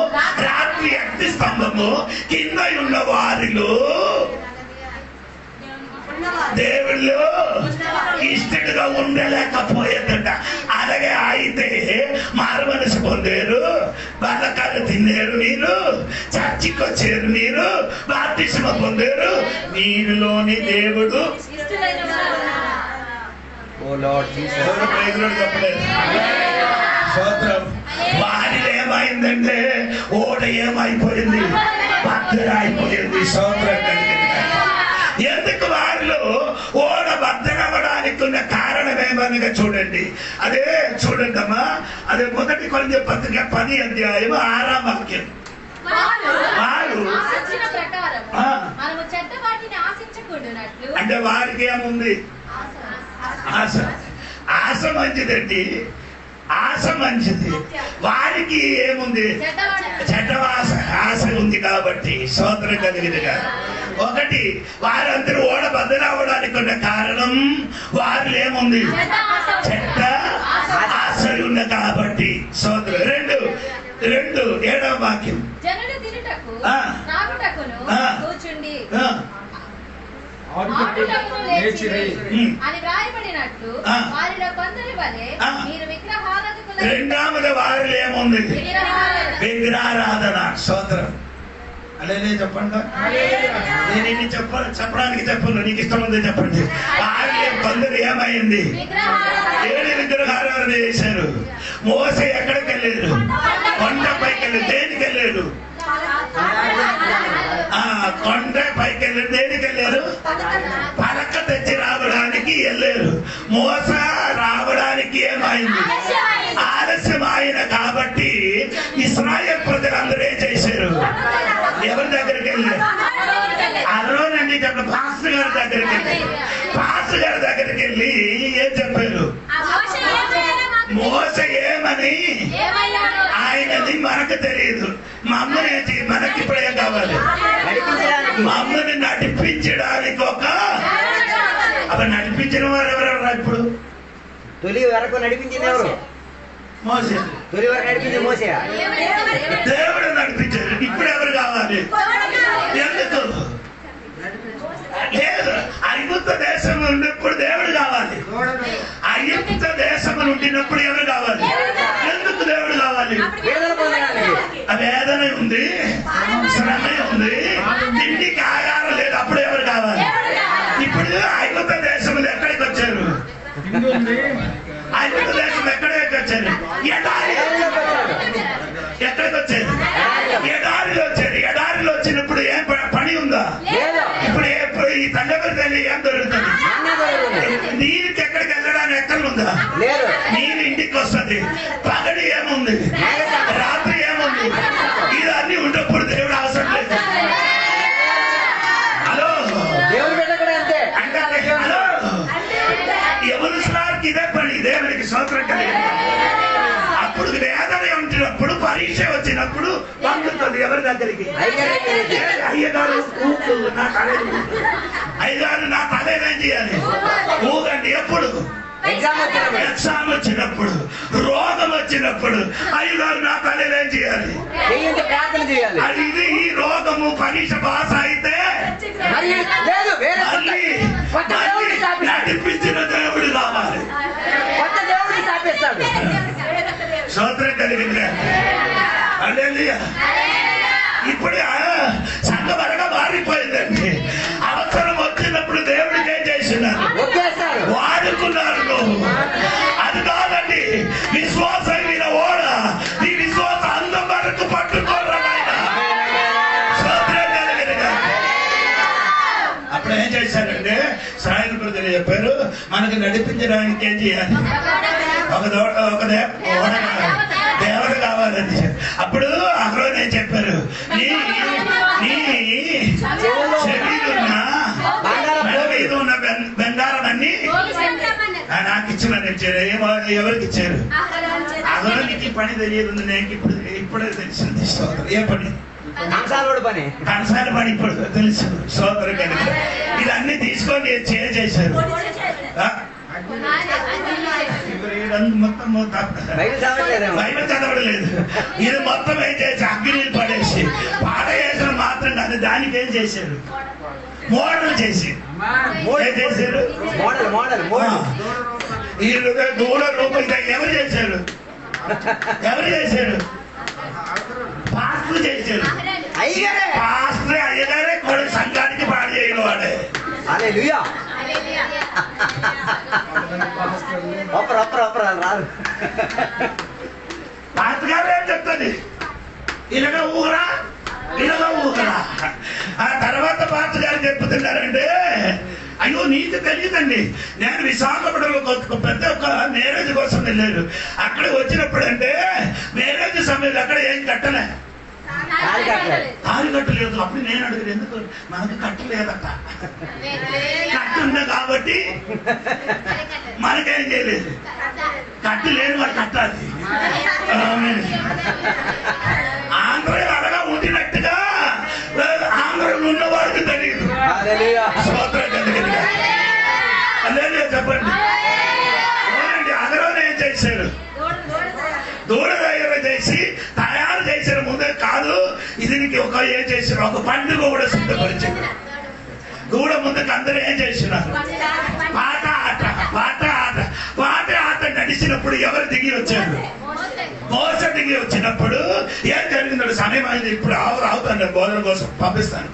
రాత్రి అగ్ని స్తంభము కింద ఉన్న వారిలో దేవుళ్ళు ఇష్టడుగా ఉండలేకపోయేదట. అలాగే అయితే మారు మనసు పొందారు, బతకాలు తిన్నారు, మీరు చర్చికి వచ్చారు, మీరు బాప్తిస్మ పొందారు, మీరులోని దేవుడు వారిలో ఏమైందంటే ఓడ ఏమైపోయింది, భద్రైపోయింది. స్తోత్రం కలిగింది. ఎందుకు వారిలో ఓడ భద్రమవడానికి ఉన్న కారణం ఏమనగా చూడండి. అదే చూడండి అమ్మా, అదే మొదటి కొరింథీ పత్రిక 10 అధ్యాయం 6వ వాక్యం. అంటే వారికి ఏముంది? ఆశ మంచిదండి, ఆశ మంచిది. వారికి ఏముంది? చెడ్డ ఆశ ఉంది. కాబట్టి స్తోత్రం కలిగినగా. 1 వారందరూ ఓడ బద్దలవడానికి ఉన్న కారణం వారిలో ఏముంది? చెడ్డ ఆశ ఉంది కాబట్టి స్తోత్రం. 2 7వ వాక్యం. రెండవది వారిలో ఏముంది? విగ్రహారాధన. స్తోత్రం. అలానే చెప్పండి. నేను ఇన్ని చెప్పడానికి చెప్పను, నీకు ఇష్టం ఉందో చెప్పండి. కొందరు ఏమైంది? 7 విగ్రహారాధన చేశారు. మోసే ఎక్కడికి వెళ్ళారు? కొండపైకి వెళ్ళారు. దేనికి వెళ్ళారు? కొండ పైకి వెళ్ళారు. దేనికి వెళ్ళారు? పలక తెచ్చి రావడానికి వెళ్ళారు. మోస రావడానికి ఏమైంది? ఆలస్యం ఆయన. కాబట్టి ఇశ్రాయేలు ప్రజలందరూ ఏం చేశారు? ఎవరి దగ్గరికి వెళ్ళారు? అరోనండి చెప్పిన పాస్టర్ గారి దగ్గరికి వెళ్ళి, పాస్టర్ గారి దగ్గరికి వెళ్ళి ఏం చెప్పారు? మోస ఏమని ఆయనది మనకు తెలియదు. మా అమ్మని మనకి ఇప్పుడు ఏం కావాలి? మా అమ్మని నడిపించడానికి ఒక అవి నడిపించిన వారు ఎవరెవరు? ఇప్పుడు తొలి వరకు నడిపించింది ఎవరు? మోసే. తొలి వరకు నడిపించింది మోసే. దేవుడు నడిపించారు. ఇప్పుడు ఎవరు కావాలి? ఎందుకు లేదు? ఐగుప్త దేశం ఉన్నప్పుడు దేవుడు కావాలి. ఐగుప్త దేశం ఉండినప్పుడు ఎవరు కావాలి? ఎందుకు దేవుడు కావాలి? వేదన ఉంది, శ్రమ ఉంది, తిండికి ఆహారం లేదు. అప్పుడు ఎవరు కావాలి? ఇప్పుడు ఐగుప్త దేశంలో ఎక్కడికి వచ్చారు? ఐగుప్త దేశం ఎక్కడికి వచ్చారు? ఎక్కడికి వచ్చారు? ఎడారిలో వచ్చారు. ఎడారిలో వచ్చినప్పుడు ఏం పని ఉందా? ఇప్పుడు ఈ తండ్రి తల్లి ఏం దొరుకుతుంది? నీరుకి ఎక్కడికి వెళ్ళడానికి ఎక్కడుందా? నీరు ఇంటికి వస్తుంది. పగడి ఏముంది? రాత్రి ఏముంది? ఇదన్నీ ఉన్నప్పుడు దేవుడు అవసరం లేదు. హలో, అంటే హలో, ఎవరు ఇదే పని. దేవునికి స్తోత్రం కలిగింది. అప్పుడు వేదన ఉంటున్నప్పుడు, పరీక్ష వచ్చినప్పుడు పండుతుంది ఎవరి దగ్గరికి? అయ్యగారు నా తల, అయ్యగారు నా తల ఏం చేయాలి? ఊగండి. ఎప్పుడు? ఎగ్జామ్ వచ్చినప్పుడు, రోగం వచ్చినప్పుడు అయ్యగారు నా తల ఏం చేయాలి? అది ఇది ఈ రోగము పరీక్ష పాస్ అయితే నడిపించిన దేవుడు కావాలి. స్తోత్రం కలిగింది. హల్లెలూయా. ఇప్పుడు సంఘవరగా మారిపోయిందండి. అవసరం వచ్చినప్పుడు దేవుడికి ఏం చేసినారు? వాడుకున్నారు. నువ్వు అది కాదండి. విశ్వాసం మీద ఓడ, నీ విశ్వాస అందం వరకు పట్టుకోరా నాయన. స్తోత్రం కలిగింది. అప్పుడు ఏం చేశారంటే ఇశ్రాయేలు ప్రజలు చెప్పారు, మనకు నడిపించడానికి ఏం చేయాలి? ఒక దేవుడు కావాలని. అప్పుడు అహరోను ఏం చెప్పారు? నీ శరీరున్న మెడ మీద ఉన్న బంగారం అన్ని నాకు ఇచ్చినారు. ఎవరికి ఇచ్చారు? అహరోనికి పని తెలియదు. నేను ఇప్పుడే తెలిసింది. ఏ పని? కంసాల పని ఇప్పుడు తెలుసు. సోదరు కనుక ఇదన్నీ తీసుకొని చేశారు. మొత్తం బైబిల్ చదవలేదు. ఇది మొత్తం ఏం చేసి అగ్నిని పడేసి పాడేసిన మాత్రం కాదు, దానికి ఏం చేశారు? మోడల్ చేసి ఏం చేశారు? ఈ దూడ రూపంగా ఎవరు చేశారు? ఎవరు చేశారు? పాస్టర్ చేశారు. పాస్టర్ అయ్యగారే కూడా సంఘానికి పాడు చేయని వాడే. పాస్టర్ గారు ఏం చెప్తుంది? ఇలాగా ఊగరా, ఇలాగా ఊగరా. ఆ తర్వాత పాస్టర్ గారు చెప్తున్నారంటే, అయ్యో నీకు తెలియదండి. నేను విశాఖపట్నంలో పెద్ద ఒక మ్యారేజ్ కోసం వెళ్ళారు. అక్కడ వచ్చినప్పుడు అంటే మ్యారేజ్ సమయంలో అక్కడ ఏం కట్టలే, తాళి కట్టలేదు. అప్పుడు నేను అడిగాను, ఎందుకు? మనకు కట్టలేదట. కట్టుందా కాబట్టి మనకేం చేయలేదు. కట్టు లేని వాడు కట్టాలి. ఆంధ్ర అలాగా ఉండినట్టుగా ఆంధ్రలో ఉన్నవాడికి తెలియదు. చెప్పండి. అగరోని ఏం చేశారు? దూడ దగ్గర చేసి తయారు చేసిన ముందే కాదు, ఇది ఒక ఏం చేశారు? ఒక పండుగ కూడా సిద్ధపరిచారు. దూడ ముందుకు అందరూ ఏం చేసినారు? పాట ఆట, పాట ఆట, పాట ఆట నడిచినప్పుడు ఎవరు దిగి వచ్చారు? మోస దిగి వచ్చినప్పుడు ఏం జరిగిందో అన్నాడు సమయం అయింది, ఇప్పుడు రావుతాను భోజనం కోసం పంపిస్తాను.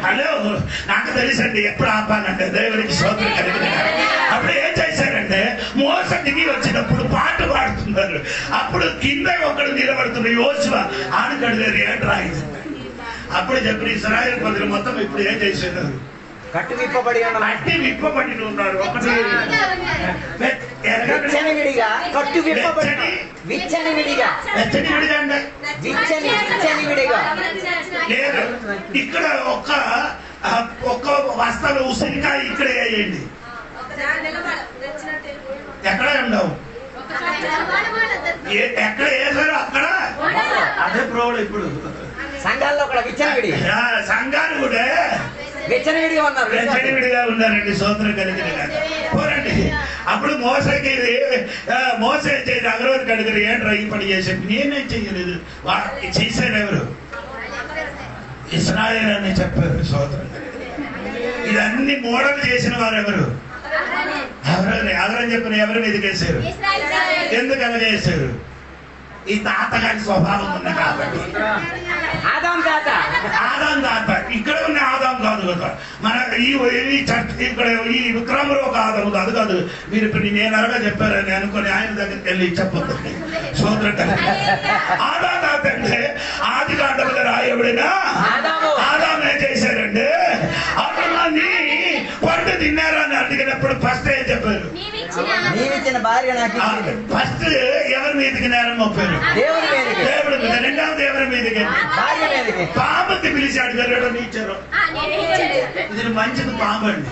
హలో, నాకు తెలుసండి ఎప్పుడు ఆపాలంటే దేవునికి స్తోత్రం కలిగిన. అప్పుడు ఏం చేశారంటే మోస దిగి వచ్చినప్పుడు పాట పాడుతున్నారు. అప్పుడు కింద ఒకడు నిలబడుతున్న యోశువ ఆనకడలేరు ఏంట్రా ఇది. అప్పుడు చెప్పిన ఇశ్రాయేలు ప్రజలు మొత్తం ఇప్పుడు ఏం చేశారు? కట్టు విప్పబడి ఉన్నారు. ఒకటి విచ్చనివిడిగా కట్టు విప్పబడి విచ్చనివిడిగా అంటే విచ్చనివిడిగా లేదు. ఇక్కడ ఒక్క వస్త్రాలు ఉసిరికాయ ఇక్కడ వేయండి, ఎక్కడ ఉండవు. ఎక్కడ వేసారో అక్కడ అదే ప్రోబ్లం. ఇప్పుడు సంఘాల్లో కూడా విచ్చనివిడి, సంఘాలు కూడా విచ్చనివిడిగా ఉన్నారు. విచ్చనివిడిగా ఉన్నారండి. స్తోత్రం కలిగిన పోరండి. అప్పుడు మోసకి మోసే చేసి అగరవరికి అడిగారు, ఏంట్రా ఈ పని చేసేది? నేనేం చెయ్యలేదు, చేశారు ఎవరు? ఇశ్రాయేలు అని చెప్పారు. స్తోత్రం ఇదన్నీ మోడల్ చేసిన వారు ఎవరు? ఎవరని చెప్పిన ఎవరి మీదకి వేశారు? ఎందుకు అలా చేశారు? ఈ తాతగారి స్వభావం ఉంది కాబట్టి. ఆదాం తాత ఇక్కడ ఉన్న ఆదాం కాదు కదా. మన ఈ చర్చ ఇక్కడ ఈ విక్రమలో ఒక ఆదాం కాదు కాదు. మీరు ఇప్పుడు నేను అనగా చెప్పారని అనుకుని ఆయన దగ్గరికి వెళ్ళి చెప్పొద్దు. స్తోత్రం. ఆదాం తాత అంటే ఆది కాండములో రాయబడిన ఆదాం ఏం చేశారంటే అతన్ని పండు తిన్నారని అడిగినప్పుడు ఫస్ట్ ఏం చెప్పారు? నీవిచ్చిన భార్య నాకు ఫస్ట్ ఎవరి మీదకి నేరం మోపారు? దేవుడి మీదకి. దేవుడి మీద. రెండవది ఎవరి మీదకి? భార్య మీదకి. పాపకి పిలిచాడు వెళ్ళడం ఇచ్చారు. ఇది మంచిది పాము అండి.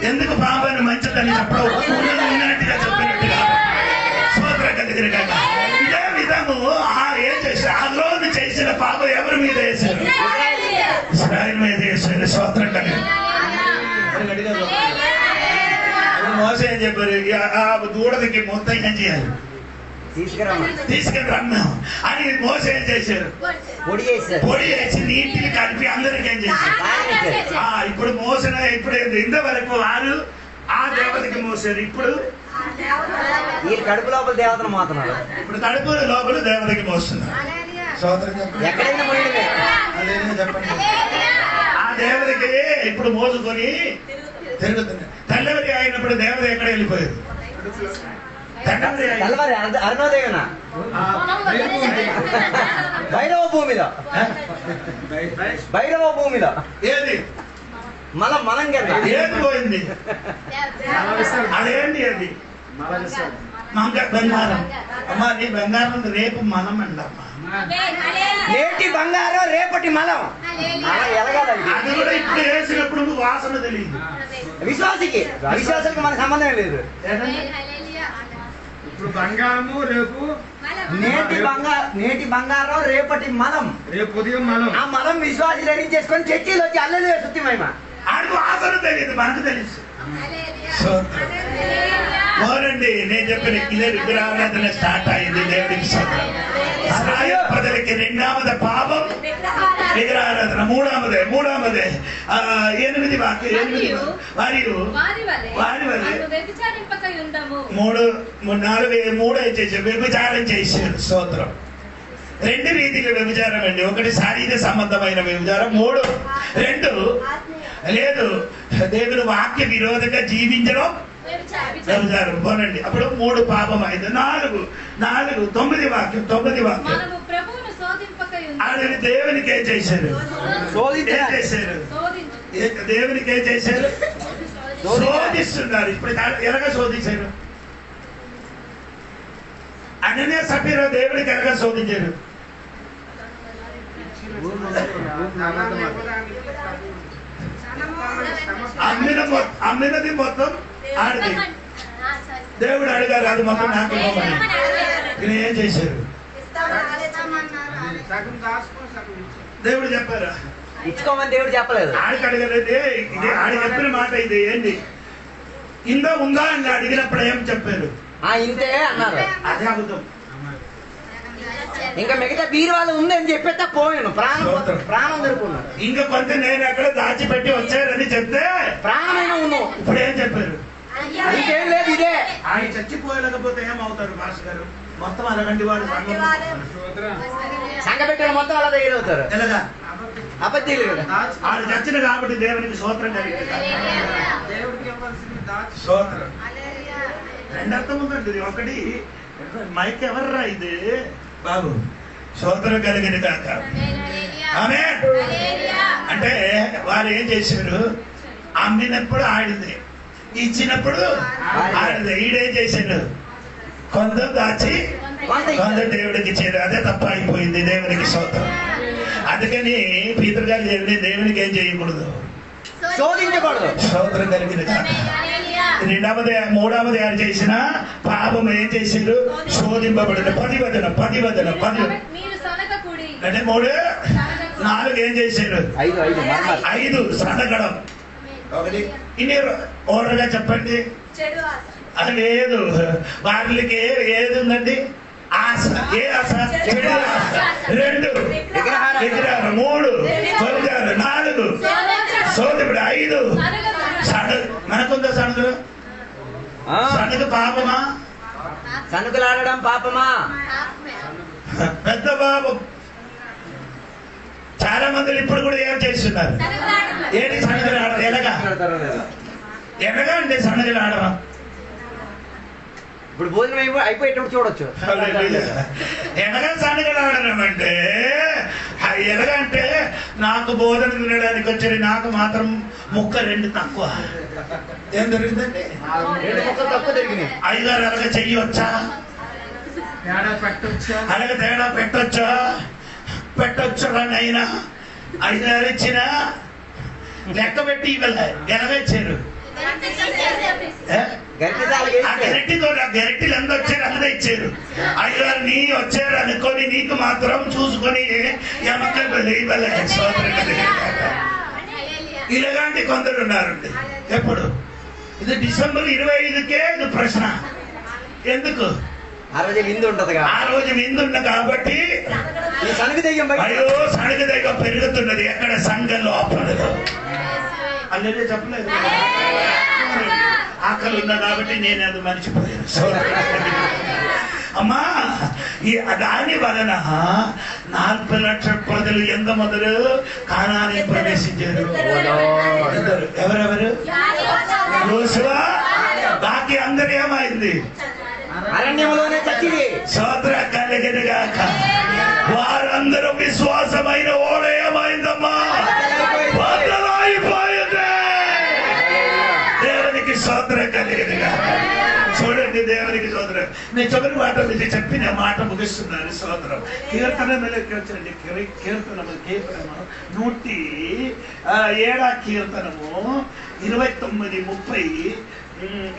ఎందుకు పాము అని మంచిదని చెప్పడం ఉన్నట్టుగా చెప్పినట్టుగా స్తోత్రం కలిగిన కాక. ఇదే విధము ఏం చేశారు? ఆ రోజు చేసిన పాపం ఎవరి మీద వేశారు? ఇశ్రాయేలు మీద వేశారు. స్తోత్రం కలిగిన. మోస ఏం చెప్పారు? ఆ దూడకి మొత్తం ఏం చేయాలి? తీసుకుని రమ్మాం అని మోస ఏం చేశారు? పొడి వేసి నీటిని కలిపి అందరికి ఏం చేశారు? ఇప్పుడు మోసిన ఇప్పుడు ఇంతవరకు వారు ఆ దేవతకి మోసారు. ఇప్పుడు కడుపు లోపల దేవతను మోతున్నారు. ఇప్పుడు కడుపు లోపల దేవతకి మోస్తున్నారు. ఎక్కడైనా అదేనా చెప్పండి. ఆ దేవతకి ఇప్పుడు మోసుకొని తిరుగుతున్నారు. తెల్లవరి అయినప్పుడు దేవత ఎక్కడ వెళ్ళిపోయారు? అరుణోదయన భైరవ భూమిలో ఏది మనం కదా ఏది పోయింది? అదేంటి అది? బంగారం. అమ్మా నీ బంగారం రేపు మనం అండమ్మా. నేటి బంగారం రేపటి మలం. అది కూడా ఇప్పుడు వేసినప్పుడు వాసన తెలియదు. విశ్వాసానికి మన సంబంధం లేదు. ఇప్పుడు బంగారము రేపు నేటి బంగారం రేపటి మలం. రేపు ఉదయం మలం. ఆ మలం విశ్వాసి రెడీ చేసుకొని చర్చిలో వచ్చి అల్లెలు శుద్ధి మహిమ. ఆడికి వాసన తెలియదు, మనకు తెలుసు. మోరండి నేను చెప్పిన ఇదే విగ్రహారాధన స్టార్ట్ అయింది. దేవుడికి ఇశ్రాయేలు ప్రజలకి రెండవది పాపం విగ్రహారాధన, మూడవదే 8 వారి వలె 3 చేశారు, వ్యభిచారం చేశారు. స్తోత్రం. 2 రీతిగా వ్యభిచారం అండి. ఒకటి శారీర సంబంధమైన వ్యభిచారం, 2 లేదు దేవుని వాక్య విరోధంగా జీవించడం వ్యభిచారం. పోనండి. అప్పుడు 3 పాపం అయింది. 4 9 వాక్యం అది దేవునికి ఏం చేశారు? దేవునికి ఏం చేశారు? శోధిస్తున్నారు. ఇప్పుడు ఎలాగ శోధించారు? అననీయ సఫీరా దేవునికి ఎలాగ శోధించారు? అమ్మినది మొత్తం ఆడిది. దేవుడు అడిగారు అది మొత్తం నాకు ఇవ్వమని. ఈయన ఏం చేశారు? దేవుడు చెప్పారా? ఇచ్చుకోమని దేవుడు చెప్పలేదు. ఆడికి అడగలేదు. ఇది ఆడి చెప్పిన మాట ఇది ఏంటి? కింద ఉందా అని అడిగినప్పుడు ఏం చెప్పారు? ఇంతే అన్నారు. అదే అబద్ధం. ఇంకా మిగతా బీరువాళ్ళు ఉందని చెప్పేస్తే పోయాను. ప్రాణం దొరుకున్నాను. ఇంకా కొంత నేను ఎక్కడ దాచిపెట్టి వచ్చారని చెప్తే ప్రాణమైన ఉన్నావు. ఇప్పుడు ఏం చెప్పారు? ఇంకేం లేదు, ఇదే. ఆయన చచ్చిపోయలేకపోతే ఏమవుతారు మాస్టర్ గారు? మొత్తం అరగంటి వాడు సంఘ పెట్టిన మొత్తం అలా తయారవుతారు. ఎలాగా? అబద్ధీలు కదా. ఆయన చచ్చిన కాబట్టి దేవునికి స్తోత్రం కలిగింది. స్తోత్రం. రెండు అర్థం ఉందండి. ఇది ఒకటి, మైక్ ఎవర్రా ఇది బాబు? స్తోత్రం కలిగింది కాక. ఆమేన్. అంటే వారు ఏం చేశారు? అమ్మినప్పుడు ఆడింది, ఇచ్చినప్పుడు ఆడింది. ఈడేం చేశాడు? కొంత దాచి కొంత దేవుడికి ఇచ్చాడు. అదే తప్ప అయిపోయింది. దేవునికి స్తోత్రం. అందుకని పీతర్ గారు దేవునికి ఏం చేయకూడదు, శోధించకూడదు. స్తోత్రం కలిగింది కాక. మూడవది ఆయన చేసిన పాపం ఏం చేసిండు? శోధింపబడిన 10 వచనం. అంటే 3, 4 ఏం చేశాడు? 5 సనగడం. ఒకటి ఇన్ని ఓరగా చెప్పండి. అది లేదు. వారికి ఏది ఉందండి? ఆశ. ఏ ఆశ? చెడు ఆశ. 2 విగ్రహాలు. 3 కొలిగారు. 4 సోదరుడు. 5 సనగ. మనకుందా సనుగులు? సనుగు పాపమా? సనుగులాడడం పాపమా? పెద్ద పాపం. చాలా మంది ఇప్పుడు కూడా ఏం చేస్తున్నారు? ఏంటి సనుగులాడడం? ఎలాగా అంటే సనుగులాడడం? ఇప్పుడు భోజనం అయిపోయేటప్పుడు చూడొచ్చు. ఎలాగా సనుగులాడడం అంటే ఎలాగంటే నాకు భోజనం తినడానికి వచ్చేది, నాకు మాత్రం ముక్క 2 తక్కువ. ఏం దొరికిందండి? 2 ముక్కలు తక్కువ దొరికినాయి. అయ్యగారు అలాగ చెయ్యొచ్చా? అలాగే తేడా పెట్టొచ్చా? పెట్టొచ్చురా అయినా అయ్యగారు ఇచ్చిన లెక్క పెట్టి ఇవ్వలే. ఎలాగచ్చారు? ఆ గరిటెలు ఎంత వచ్చారు అంతా ఇచ్చారు. అయ్యగారు నీ వచ్చారు అనుకొని నీకు మాత్రం చూసుకొని ఇవ్వలే. ఇలాంటి కొందరు ఉన్నారండి. ఎప్పుడు? ఇది డిసెంబర్ 25కే ఇది ప్రశ్న. ఎందుకు? ఆ రోజు విందు ఉంటది. ఆ రోజు విందు ఉన్న కాబట్టి అయ్యో సణుగు దయ్యం పెరుగుతున్నది. ఎక్కడ? సంఘ లోపల. అల్లే చెప్పలేదు. ఆకలి ఉన్నా కాబట్టి నేను అది మర్చిపోయాను. అమ్మా దాని వలన 40 లక్షల ప్రజలు ఎంత మొదలు కానాన్ని ప్రవేశించారు. ఎవరెవరు? యోషువ. బాకీ అందరు ఏమైంది? అరణ్యంలోనే చచ్చింది. స్తోత్ర కలిగినగాక. వారందరూ విశ్వాసమైన ఓడ ఏమైందమ్మా? బద్దలైపోయింది. దేవునికి స్తోత్రం కలిగినగాక. చూడండి, దేవునికి స్తోత్రం. నేను చివరి మాట ఇది చెప్పిన మాట ముగిస్తున్నాను. స్తోత్రం. కీర్తనలోకి వచ్చండి. కీర్తనము 107 కీర్తనము 29, 30,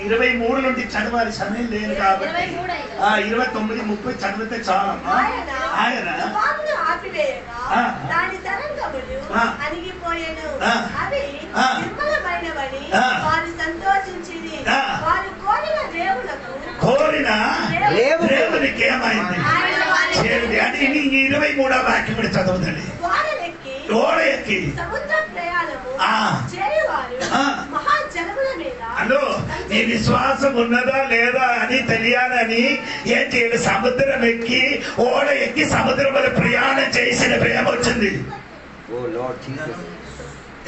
23 నుండి చదవాలి. సమయం లేదు కాబట్టి 29, 30 చదివితే చాలమ్మా. ఆయన కోరిన దేవునికి ఏమైంది? అని 23వ వాక్యం కూడా చదవదండి. ఓడ ఎక్కి అలో నీ విశ్వాసం ఉన్నదా లేదా అని తెలియాలని ఏం చేయాలి? సముద్రం ఎక్కి ఓడ ఎక్కి సముద్రంలో ప్రయాణం చేసిన ఏమొచ్చింది?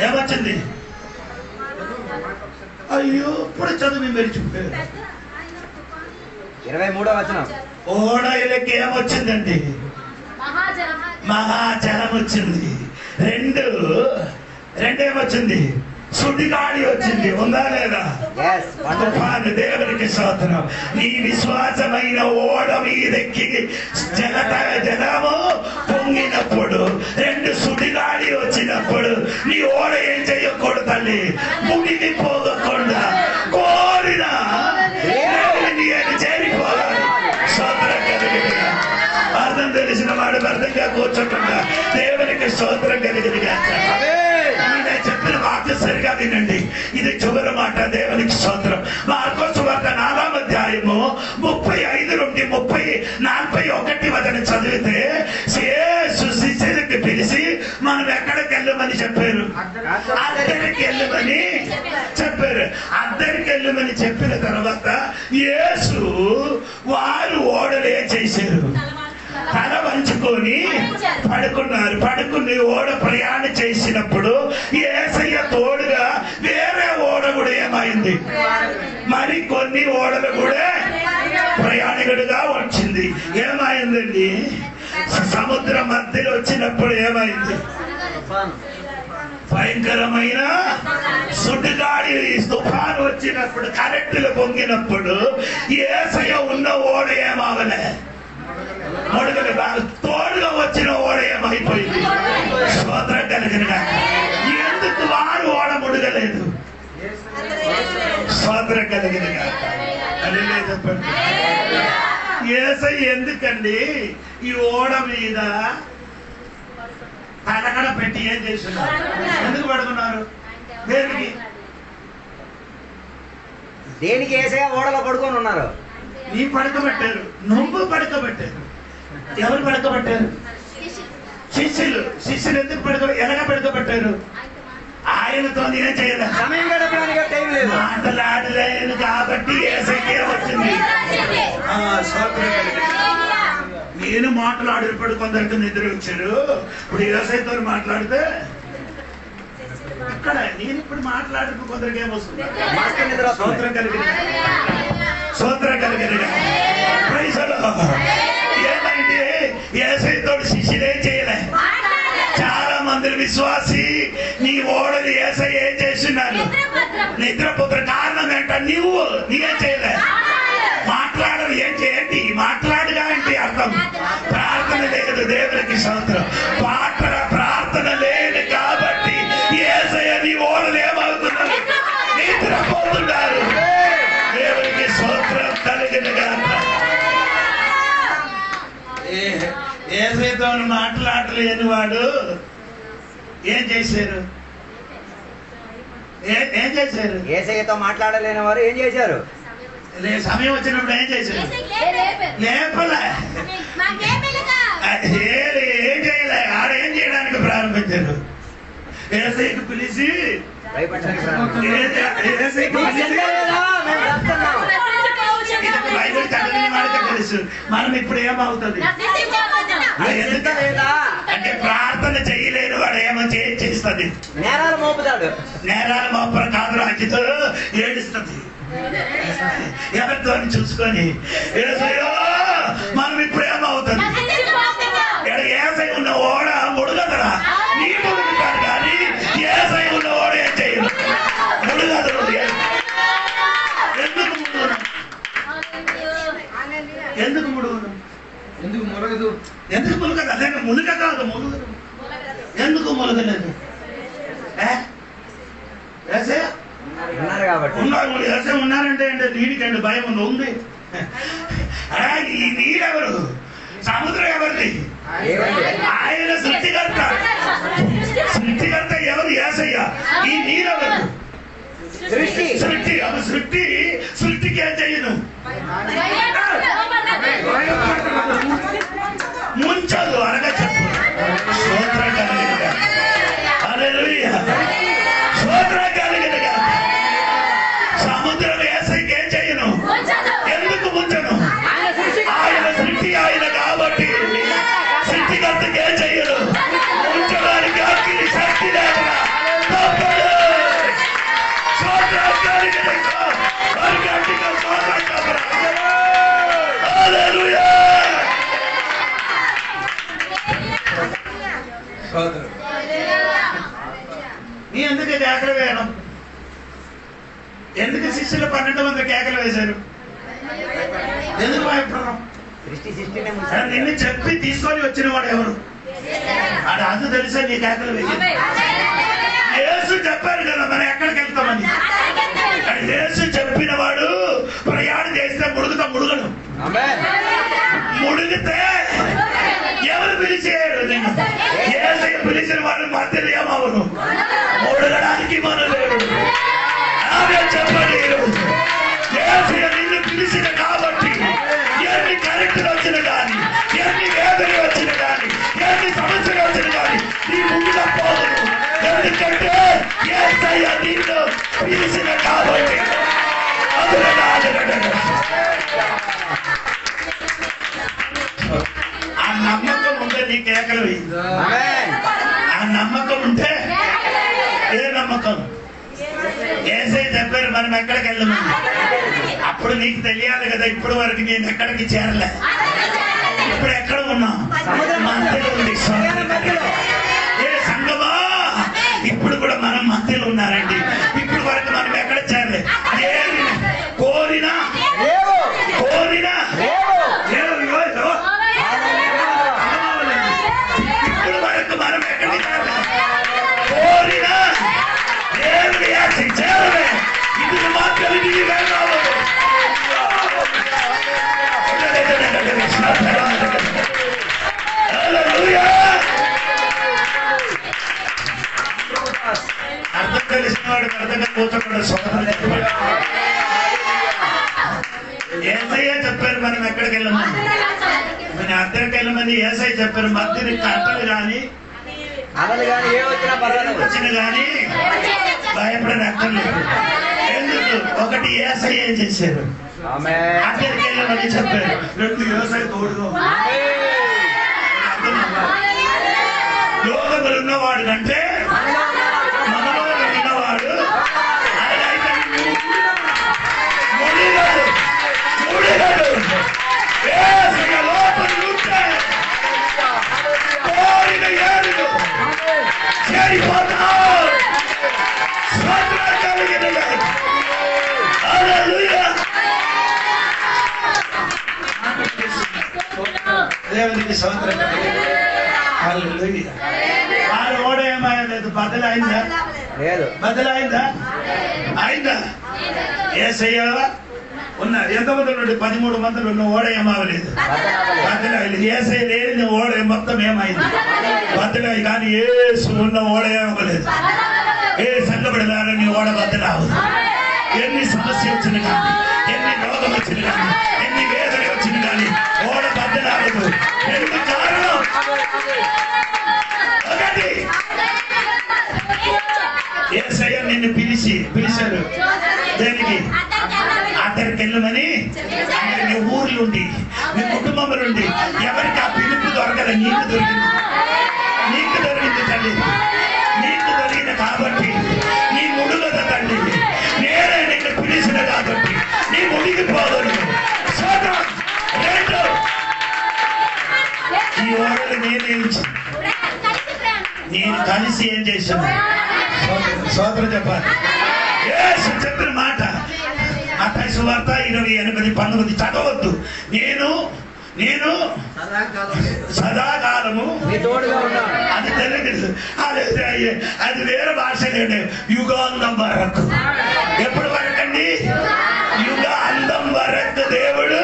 ఏమొచ్చింది? అయ్యో ఇప్పుడు చదువు మరిచిపోయారు. 23వ వచనం. ఓడ ఎక్కి ఏమొచ్చిందండి? మహాజలం వచ్చింది. 2 ఏమొచ్చింది? సుడిగాడి వచ్చింది. ఉందా లేదా? తుఫాను. దేవునికి స్తోత్రం. నీ విశ్వాసమైన ఓడ మీదెక్కి జలము పొంగినప్పుడు, 2 సుడిగాడి వచ్చినప్పుడు నీ ఓడ ఏం చేయకూడదు తల్లి? మునిగిపోకుండా కోరిన చేరిపోవాలి. స్తోత్రం కలిగినగా. అర్థం తెలిసిన వాడు అర్థంగా కూర్చోకుండా దేవునికి స్తోత్రం కలిగినగా. చెప్పిన వాక్యం సరిగా వినండి. ఇది చివరి మాట. దేవునికి స్తోత్రం. మార్కొసు వార్త 4వ అధ్యాయము 35 నుండి 41 వచనం చదివితే శిష్యులకి పిలిచి మనం ఎక్కడికి వెళ్ళమని చెప్పారు? అద్దరికి వెళ్ళమని వెళ్ళమని చెప్పారు. అద్దరికి వెళ్ళమని చెప్పిన తర్వాత యేసు వారు ఓడలు ఏం చేశారు? తల వంచుకొని పడుకున్నారు. పడుకుని ఓడ ప్రయాణం చేసినప్పుడు యేసయ్య తోడుగా వేరే ఓడ కూడా ఏమైంది? మరి కొన్ని ఓడలు కూడా ప్రయాణికుడుగా వచ్చింది. ఏమైందండి? సముద్ర మధ్యలో వచ్చినప్పుడు ఏమైంది? భయంకరమైన సుడిగాడి తుఫాను వచ్చినప్పుడు, కరెంటులు పొంగినప్పుడు యేసయ్య ఉన్న ఓడ ఏమవలే? ముడుగలు తోడుగా వచ్చిన ఓడ ఏమైపోయింది? స్తోత్రం కలిగిన. ఎందుకు వారు ఓడ ముడగలేదు? స్తోత్రం కలిగిన. చెప్పండి. యేసయ్య ఎందుకండి ఈ ఓడ మీద తలకడ పెట్టి ఏం చేస్తున్నారు? ఎందుకు పడుకున్నారు? దేనికి యేసయ్య ఓడలో పడుకొని ఉన్నారు? నీ పడుకోబెట్టారు, నువ్వు పడుకోబెట్టారు. ఎవరు పడుకోబెట్టారు? శిష్యులు. శిష్యులు ఎందుకు ఎలాగ పడుకోబెట్టారు? ఆయనతో ఏం చేయలేదు, సమయం గడపడానికి టైం లేదు, మాట్లాడలేదు కాబట్టి యేసయ్యకే వచ్చింది. నేను మాట్లాడేప్పుడు కొందరికి నిద్ర వచ్చారు. ఇప్పుడు యేసయ్యతో మాట్లాడితే అక్కడ నేను ఇప్పుడు మాట్లాడుతూ కొందరికి ఏమొస్తుంది? సూత్రం కలిగిన. సూత్రం కలిగిన. ఏమంటే యేసయ్యతో శిష్యులు ఏం చేయలే. చాలా మంది విశ్వాసి నీ ఓడలు యేసయ్య ఏం చేస్తున్నారు? నిద్రపోతున్న కారణం ఏంట? నీవేం చేయలే, మాట్లాడరు. ఏం చేయండి? మాట్లాడుగా ఏంటి అర్థం? ప్రార్థన లేదు. దేవునికి స్తోత్రం. ప్రార్థన లేదు కాబట్టి యేసయ్య నీ ఓడలు ఏమవుతున్నారు? నిద్రపోతున్నారు. దేవునికి స్తోత్రం కలిగినగా. యేసయ్యతో మాట్లాడలేని వాడు ఏం చేశారు? ఏం చేశారు? యేసయ్యతో మాట్లాడలేని వారు ఏం చేశారు? సమయం వచ్చినప్పుడు ఏం చేశారు? లేపలే. ఏం చేయలే. ఆడేం చేయడానికి ప్రారంభించారు? యేసయ్యకు పిలిచి బైబిల్ చదివిన వాడికి తెలుసు మనం ఇప్పుడు ఏమవుతుంది అంటే ప్రార్థన చేయలేని వాడు ఏమో చేస్తుంది. నేరాలు మోపుతాడు. నేరాలు మోపర కాదు, రాజ్యతో ఏడుస్తుంది. ఎవరితో చూసుకొని మనం ఇప్పుడు ఏమవుతుంది? ఏసై ఉన్న ఓడ ముడుగదరా? నీ ముడుగుతాడు కానీ ఏసై ఉన్న ఓడ ఏం చేయదు, ముడుగదు. ఎందుకు ముడుగును? ఎందుకు ముడుగును? ఎందుకు మురగదు? ఎందుకు ములగదు? అదే మునుగ కాదు, మునుగదు. ఎందుకు ములగలేదు? ఉన్నారు కాబట్టి. ఉన్నారంటే అంటే నీడికండి భయం ఉంది. ఈ నీడెవరు? సముద్రం ఎవరిది? ఆయన సృష్టికర్త. సృష్టికర్త ఎవరు? యేసయ్య. ఈ నీడెవరు? సృష్టి. సృష్టికి ఏం చేయను? ముంచదు అనగా చెప్పు. స్తోత్రం కలిగినగా. హల్లెలూయా. స్తోత్రం కలిగినగా. సముద్రం యేసయ్యకి ఏం చేయను? ఎందుకు ముంచను? ఆయన సృష్టి, ఆయన కాబట్టి సృష్టికర్తకి ఏం చేయను? ముంచడానికి అగ్ని శక్తి లేకుండా తప్పదు. స్తోత్రం కలిగినగా. వర్గంటిగా స్తోత్రం చెప్పరా. హల్లెలూయా. నీ ఎందుకు కేకలు వేయడం? ఎందుకు శిష్యులు 12 మంది కేకలు వేశారు? ఎందుకు భయపడడం? నిన్ను చెప్పి తీసుకొని వచ్చిన వాడు ఎవరు? అది అందు తెలిసే నీ కేకలు వేసింది. యేసు చెప్పారు కదా మనం ఎక్కడికి వెళ్తామని. యేసు చెప్పిన వాడు ప్రయాణం చేస్తే ముడుగడు. ముడిగితే ఎవరు పిలిచారు? యేసయ్య పిలిచిన వాడు మధ్యలో ఏమవును? ముడగడానికి మనం లేడు. చెప్పండి, యేసయ్య నిన్ను పిలిచిన కాబట్టి ఎన్ని కరెక్టులు వచ్చిన కానీ, ఎన్ని వేదనలు వచ్చిన కానీ, ఎన్ని సమస్యలు వచ్చిన కానీ నీ ముందుగా పోదు. ఎందుకంటే యేసయ్య నిన్ను పిలిచిన కాబట్టి ఆ నమ్మకం ఉంటే నీ కేకలు ఆ నమ్మకం ఉంటే ఏ నమ్మకం ఏసై చెప్పారు మనం ఎక్కడికి వెళ్ళమని అప్పుడు నీకు తెలియాలి కదా ఇప్పుడు వరకు నేను ఎక్కడికి చేరలే ఇప్పుడు ఎక్కడ ఉన్నాం మధ్యలో ఉంది ఏ సంగమా ఇప్పుడు కూడా మనం మధ్యలో ఉన్నారండి ఇప్పుడు వరకు మనం ఎక్కడ చేరలే కోరినా కోరినా ఇప్పుడు వరకు మనం ఎక్కడికి చేరలే కోరినా దేవుడి యాక్షన్ చేరలే ఇది మాత్రం అర్థం తెలిసిన వాడికి అర్థంగా కూర్చోకుండా ఏసయ్య చెప్పారు మనం ఎక్కడికి వెళ్ళమని మన అద్దరికి వెళ్ళమని ఏసయ్య చెప్పారు మధ్యని కట్టలు కానీ వచ్చిన కానీ భయపడని అక్కర్లేదు ఎందుకు ఒకటి ఏసయ్య ఏం చేశారు అద్దరికి వెళ్ళమని చెప్పారు రెండు ఏసయ్య తోడుగా లోకములు ఉన్నవాడు కంటే మనలో ఉన్నవాడు కోరిన ఏడుగు చేరిపోతావు దేవునికి సంవత్సరం వారు ఓడ ఏమయ్యలేదు బదలైందా బదలైందా అయిందా ఏసయ్య ఉన్నా ఎంతమంది నుండి 13 మందులు ఉన్న ఓడ ఏమవలేదు బదలైలేదు ఏసయ్య లేని ఓడ మొత్తం ఏమైంది బదలై కానీ ఏసు ఉన్న ఓడ ఏమవలేదు ఏ సంగబడదారని ఓడ బద్దలావు ఎన్ని సమస్య వచ్చిన కానీ ఎన్ని రోగం వచ్చిన కానీ ఎన్ని వేదన వచ్చిన కానీ ఓడ బద్దలాగదు ఎందుకు కారణం ఒకటి యేసయ్య నిన్ను పిలిచారు దేనికి అక్కడికి వెళ్ళమని నీ ఊర్లుండి నీ కుటుంబం నుండి ఎవరికి ఆ పిలుపు దొరకదు నీకు దొరికింది తల్లి నీకు దొరికింది కాబట్టి నీ ముడుగద తల్లి నేనే నిన్ను పిలిచిన కాబట్టి నీ ముడిగిపోదు ఈ ఓడలు నేను కలిసి ఏం చేశాను సోదరు చెప్పాలి చెప్పిన మాట మత్తయి సువార్త 28:19 చదవద్దు నేను సదాకాలము అది తెలియదు అది వేరే భాష లేండి యుగాంతం వరకు ఎప్పుడు వరకండి యుగాంతం వరకు దేవుడు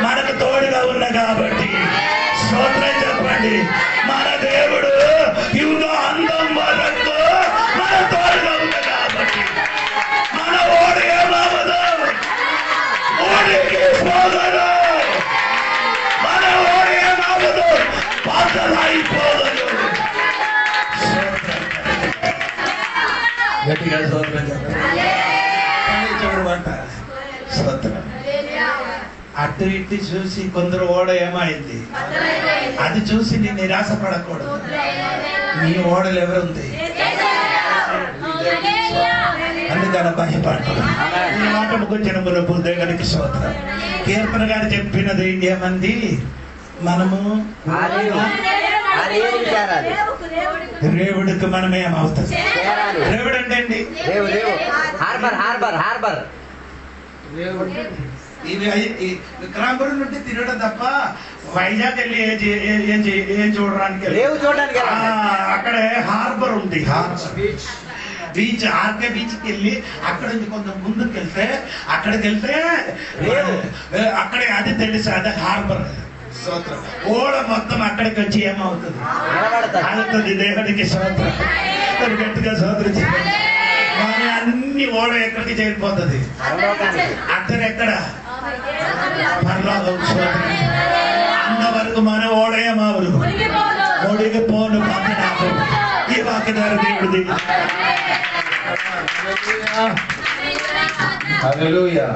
మనకు తోడుగా ఉన్న కాబట్టి స్తోత్రం చెప్పండి మన దేవుడు యుగాంతం వరకు మన తోడుగా ఉంది కాబట్టి మన ఓడి ఏమవదు ఓడికి పోగదు మన ఓడి ఏమవదు పాతలైపోగదు గట్టిగా స్తోత్రం చెప్పండి స్తోత్రం అటు ఇటు చూసి కొందరు ఓడ ఏమైంది అది చూసి నీ నిరాశపడకూడదు నీ ఓడలు ఎవరుంది అందుకని భయపడకూడదు మాటకు జనములకు దేవునికి స్తోత్రం కీర్తన గారు చెప్పినది ఏమంది మనము రేవుడికి మనం ఏమవుతాం రేవుడు అంటే అండి హార్బర్ విక్రాంపురం నుండి తినడం తప్ప వైజాగ్ వెళ్ళి ఏం చూడడానికి అక్కడే హార్బర్ ఉంది బీచ్ ఆర్కే బీచ్కి వెళ్ళి అక్కడ నుంచి కొంచెం ముందుకు వెళ్తే అక్కడే అది తెలుసు అదే హార్బర్ ఓడ మొత్తం అక్కడికి వచ్చి ఏమవుతుంది అవుతుంది దేవుడికి స్తోత్రం గట్టిగా స్తోత్రం కానీ అన్ని ఓడ ఎక్కడికి చేరిపోతుంది అక్కడ ఎక్కడ పర్లోకం అంతవరకు మన ఓడయ మావులు ముడిగిపోను పక్కన ఈ వాక్యదారు దేవుడిది హల్లెలూయా.